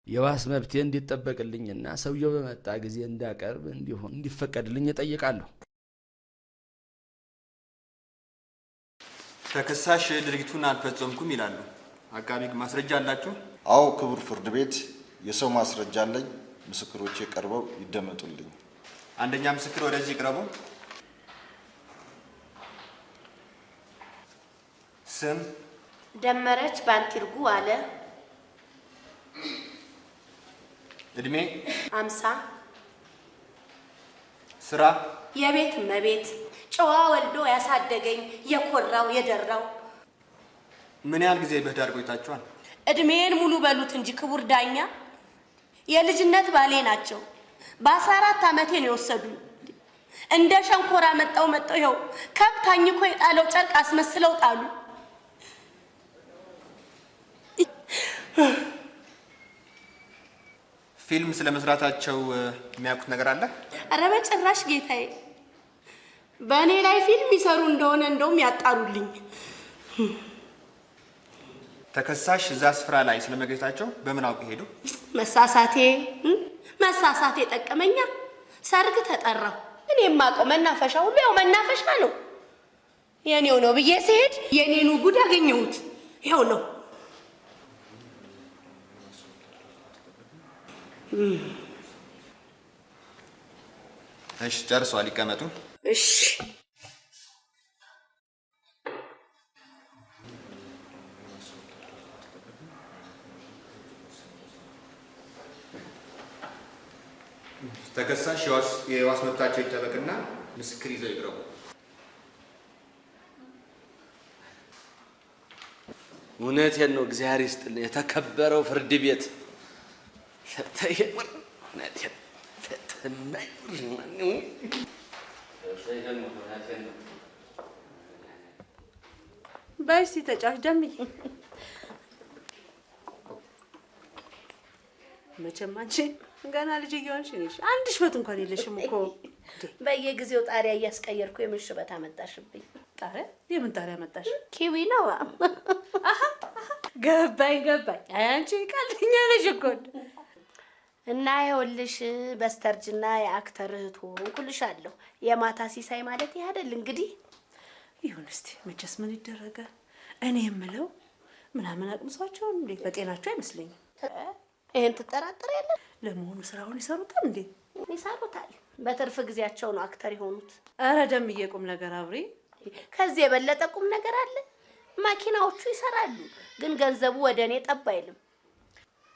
የዋስ መብቴ እንዲጠበቅልኝና ሰውየው በመጣ ጊዜ እንዳቀርብ እንዲፈቀድልኝ እጠይቃለሁ። ተከሳሽ ድርጊቱን አልፈጸምኩም ይላሉ። አቃቢ ሕግ ማስረጃ አላችሁ? አዎ ክቡር ፍርድ ቤት፣ የሰው ማስረጃ አለኝ። ምስክሮቼ ቀርበው ይደመጡልኝ። አንደኛ ምስክር ወደዚህ ቅረቡ። ስም? ደመረች ባንቲርጉ አለ። እድሜ? 50። ስራ? የቤት እመቤት፣ ጨዋ ወልዶ ያሳደገኝ የኮራው የደራው። ምን ያህል ጊዜ በህዳር ቆይታችኋል? እድሜን ሙሉ በሉት እንጂ ክቡር ዳኛ፣ የልጅነት ባሌ ናቸው። በ14 ዓመቴ ነው የወሰዱኝ። እንደ ሸንኮራ መጣው ይኸው ከብት አኝኮ የጣለው ጨርቅ አስመስለው ጣሉ። ፊልም ስለመስራታቸው የሚያውቁት ነገር አለ? ኧረ በጭራሽ ጌታዬ። በእኔ ላይ ፊልም ይሰሩ እንደሆነ እንደውም ያጣሩልኝ። ተከሳሽ እዛ ስፍራ ላይ ስለመገኘታቸው በምን አውቅ ሄዱ? መሳሳቴ ጠቀመኛ። ሰርግ ተጠራው። እኔ የማውቀው መናፈሻ ሁሉ ያው መናፈሻ ነው። የኔው ነው ብዬ ስሄድ የኔኑ ጉድ አገኘሁት። ይኸው ነው። እሺ ጨርሷል። ይቀመጡ። እሺ ተከሳሽ የዋስ መብታቸው ይጠበቅና ምስክር ይዘው ይቅረቡ። እውነቴን ነው። እግዚአብሔር ይስጥልኝ የተከበረው ፍርድ ቤት። በእሺ ተጫዋች ደምዬ። መቼም አንቺ ገና ልጅ እየሆንሽ ነሽ። አንድ ሽበት እንኳን የለሽም እኮ። በየጊዜው ጣሪያ እያስቀየርኩ የምን ሽበት አመጣሽብኝ? ጣሪያ? የምን ጣሪያ አመጣሽ? ኪዊ ነው። ገባኝ። አንቺ ቀልደኛ ነሽ እኮ። እና ይኸውልሽ በስተርጅና የአክተር እህት ሆንኩልሻለሁ። የማታ ሲሳይ ማለት ይህ አይደል እንግዲህ። ይሁን እስቲ መቼስ ምን ይደረጋል። እኔ የምለው ምናምን አቅምሷቸው እንዴ? በጤናቸው አይመስለኝም። ይሄን ትጠራጠር ያለ? ለመሆኑ ስራውን ይሰሩታል እንዴ? ይሰሩታል። በትርፍ ጊዜያቸው ነው አክተር የሆኑት። ኧረ ደምዬ ቁም ነገር አብሬ። ከዚህ የበለጠ ቁም ነገር አለ? ማኪናዎቹ ይሰራሉ፣ ግን ገንዘቡ ወደ እኔ ጠብ አይልም።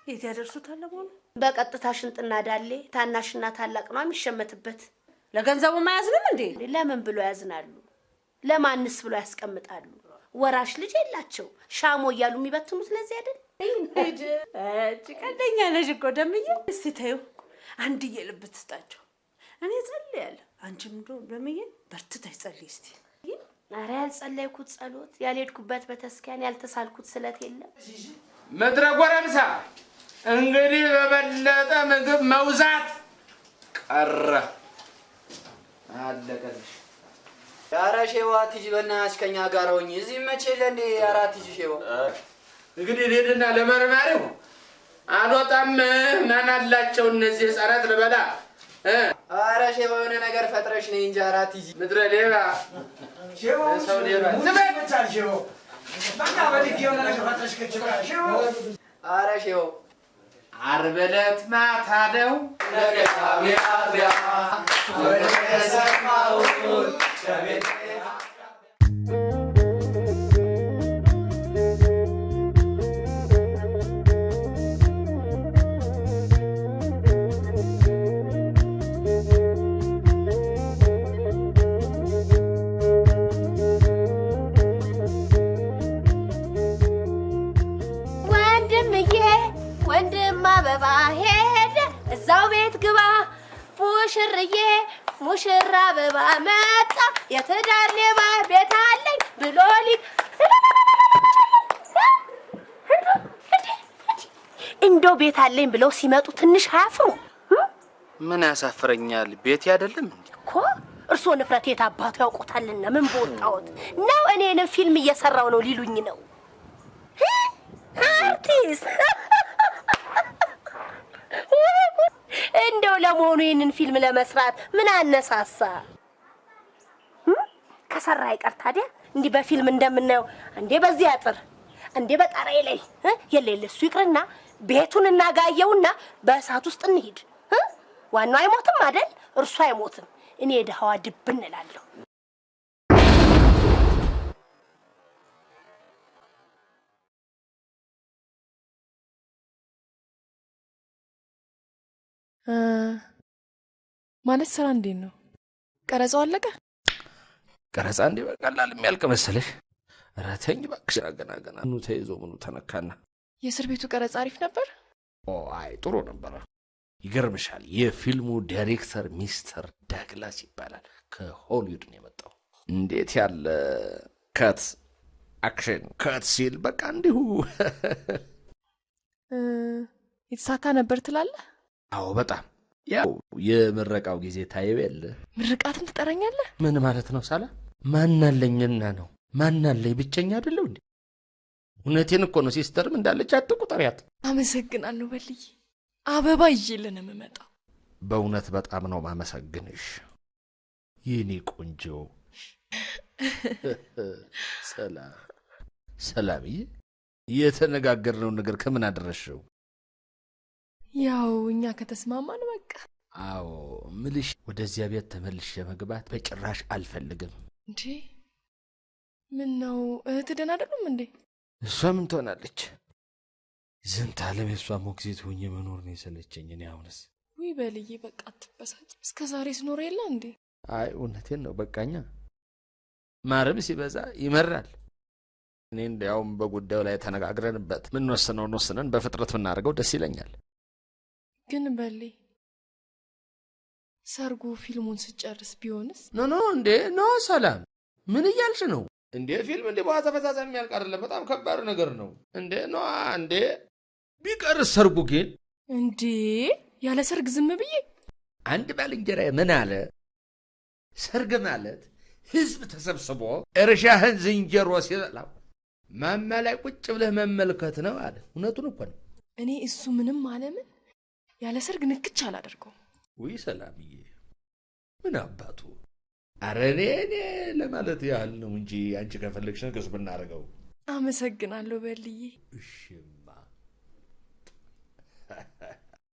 የት ያደርሱታል ለመሆኑ? በቀጥታ ሽንጥና ዳሌ ታናሽና ታላቅ ነው የሚሸመትበት። ለገንዘቡ ማያዝንም እንዴ? ለምን ብሎ ያዝናሉ? ለማንስ ብሎ ያስቀምጣሉ? ወራሽ ልጅ የላቸው ሻሞ እያሉ የሚበትኑት ለዚህ አይደል? እቺ ቀልደኛ ነሽ እኮ ደምዬ። እስቲ ተይው፣ አንድዬ ልብ ትስጣቸው። እኔ ጸልያለሁ፣ አንቺም እንደው ደምዬ በርትተሽ ጸልይ እስቲ። ኧረ ያልጸለይኩት ጸሎት፣ ያልሄድኩበት ቤተክርስቲያን፣ ያልተሳልኩት ስለት የለም። ምድረ ጎረምሳ እንግዲህ በበለጠ ምግብ መውዛት ቀረ። አለቀልሽ። ኧረ ሼባ ትጂ በእናትሽ ከእኛ ጋር ሆኚ። እዚህ መቼ ለእንዴ አራት ትጂ ሼባ እንግዲህ ልሄድና ለመርማሪው አልወጣም ማን አላቸው እነዚህ ህፃናት ልበላ ኧረ ሼባ የሆነ ነገር ፈጥረሽ ነይ እንጂ አራት ይዚ ምድረ ሌባ ሰው ሌባ ትበልቻል ሼባ በቃ በልክ የሆነ ነገር ፈጥረሽ ከችባ ሼባ ኧረ ሼባ ዓርብ ዕለት ማታ ነው ለገጣሚ አጥቢያ ወደ ሰማሁት ከቤቴ አበባ ሄደ እዛው ቤት ግባ ሙሽርዬ ሙሽራ አበባ መጣ የትዳር ሌባ ቤት አለኝ ብሎ እንደው ቤት አለኝ ብለው ሲመጡ ትንሽ አያፍሩ? ምን ያሳፍረኛል? ቤት አይደለም እንዴ እኮ እርሶ ንፍረት የት አባቱ ያውቁታልና ምን ቦታውት ነው? እኔንም ፊልም እየሰራው ነው ሊሉኝ ነው? አርቲስት እንደው ለመሆኑ ይህንን ፊልም ለመስራት ምን አነሳሳ? ከሰራ አይቀር ታዲያ እንዲህ በፊልም እንደምናየው አንዴ በዚህ አጥር አንዴ በጣራዬ ላይ የሌለ እሱ ይቅርና ቤቱን እናጋየውና በእሳት ውስጥ እንሂድ። ዋናው አይሞትም አይደል? እርሱ አይሞትም። እኔ ደሃዋ ድብን እላለሁ። ማለት ስራ እንዴት ነው? ቀረጻው አለቀ? ቀረጻ እንዴ በቀላል የሚያልቅ መሰለሽ? ኧረ ተኝ እባክሽ። ገና ምኑ ተይዞ ምኑ ተነካና። የእስር ቤቱ ቀረጻ አሪፍ ነበር? አይ ጥሩ ነበር። ይገርምሻል የፊልሙ ዳይሬክተር ሚስተር ዳግላስ ይባላል። ከሆሊውድ ነው የመጣው። እንዴት ያለ ከት አክሽን ከት ሲል በቃ እንዲሁ የተሳካ ነበር ትላለህ? አዎ በጣም ያው የምረቃው ጊዜ ታየበል። ምርቃትም ትጠራኛለህ? ምን ማለት ነው ሳላ? ማናለኝና ነው? ማናለኝ ብቸኛ አይደለው እንዴ? እውነቴን እኮ ነው። ሲስተርም እንዳለች አትቁጠሪያት። አመሰግናለሁ በልዬ። አበባ ይዤልህ ነው የምመጣው። በእውነት በጣም ነው ማመሰግንሽ የኔ ቆንጆ። ሰላምዬ የተነጋገርነው ነገር ከምን አደረሽው? ያው እኛ ከተስማማን በቃ። አዎ ምልሽ ወደዚያ ቤት ተመልሼ መግባት በጭራሽ አልፈልግም። እንዴ ምን ነው እህት ደህና አይደሉም እንዴ? እሷ ምን ትሆናለች? ዝንት ዓለም የእሷ ሞግዚት ሆኜ መኖር ነው የሰለቸኝ። እኔ አሁንስ ውይ በልዬ በቃ አትበሳጭ። እስከ ዛሬ ስኖር የለ እንዴ? አይ እውነቴን ነው። በቃኛ ማረም ሲበዛ ይመራል። እኔ እንዲያውም በጉዳዩ ላይ ተነጋግረንበት ምን ወስነውን ወስነን በፍጥረት ብናደርገው ደስ ይለኛል። ግን በሌ ሰርጉ ፊልሙን ስጨርስ ቢሆንስ? ኖ እንዴ ኖ ሰላም ምን እያልሽ ነው እንዴ? ፊልም እንዴ በዋዛ ፈዛዛ የሚያልቅ አይደለም። በጣም ከባድ ነገር ነው እንዴ። ኖ እንዴ ቢቀርስ ሰርጉ ግን እንዴ ያለ ሰርግ ዝም ብዬ? አንድ ባልንጀራዬ ምን አለ፣ ሰርግ ማለት ህዝብ ተሰብስቦ እርሻህን ዝንጀሮ ሲበላው ማማ ላይ ቁጭ ብለህ መመልከት ነው አለ። እውነቱን እኮ ነው። እኔ እሱ ምንም አለምን ያለ ሰርግ ንክች አላደርገው። ውይ ሰላምዬ ምን አባቱ። ኧረ እኔ ለማለት ያህል ነው እንጂ አንቺ ከፈለግሽ ነገስ ብናደርገው። አመሰግናለሁ በልዬ። እሺማ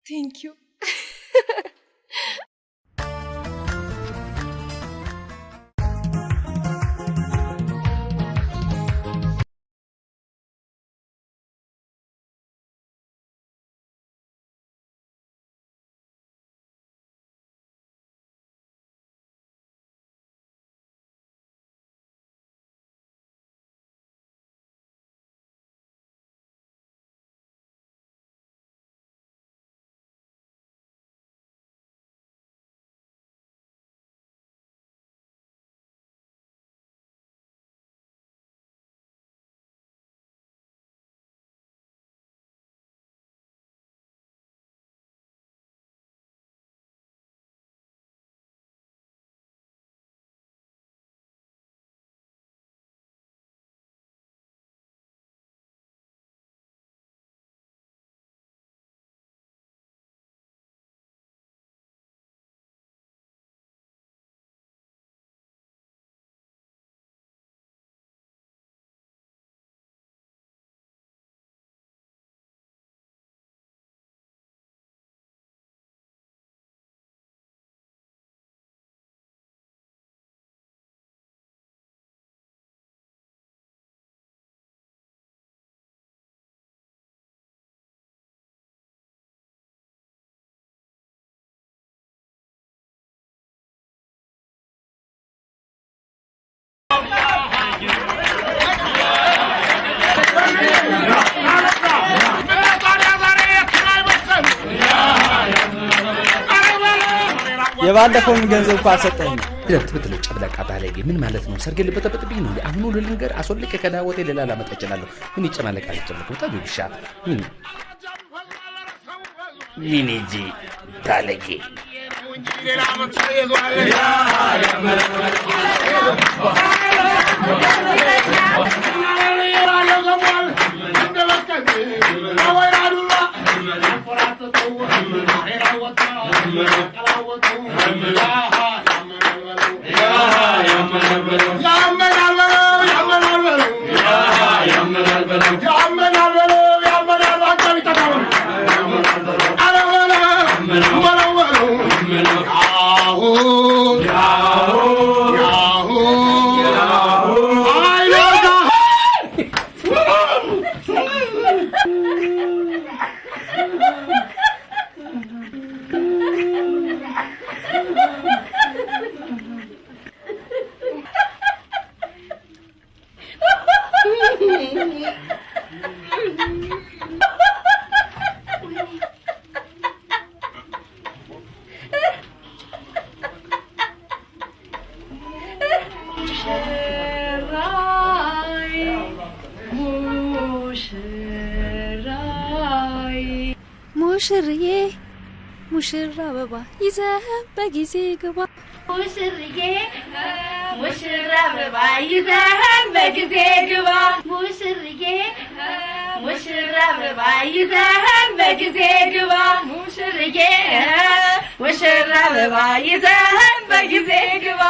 ቴንኪዩ የባለፈውን ገንዘብ እኮ አልሰጠኝም። ትብትለጭ ብለቃ ባለጌ ምን ማለት ነው? ሰርግ ልበጠበጥብኝ ነው? አሁን ሁሉ ልንገር አስወልቄ ከዳወቴ ሌላ ላመጣ እችላለሁ። ምን ይጨማለቃል? ይጨምልኩ ታዲያ ይሻል። ምን ይኔጂ ባለጌ ሙሽርዬ ሙሽራ አበባ ይዘህ በጊዜ ግባ ሙሽርዬ ሙሽራ አበባ ይዘህ በጊዜ ግባ ሙሽርዬ ሙሽራ አበባ ይዘህ በጊዜ ግባ ሙሽርዬ ሙሽራ አበባ ይዘህ በጊዜ ግባ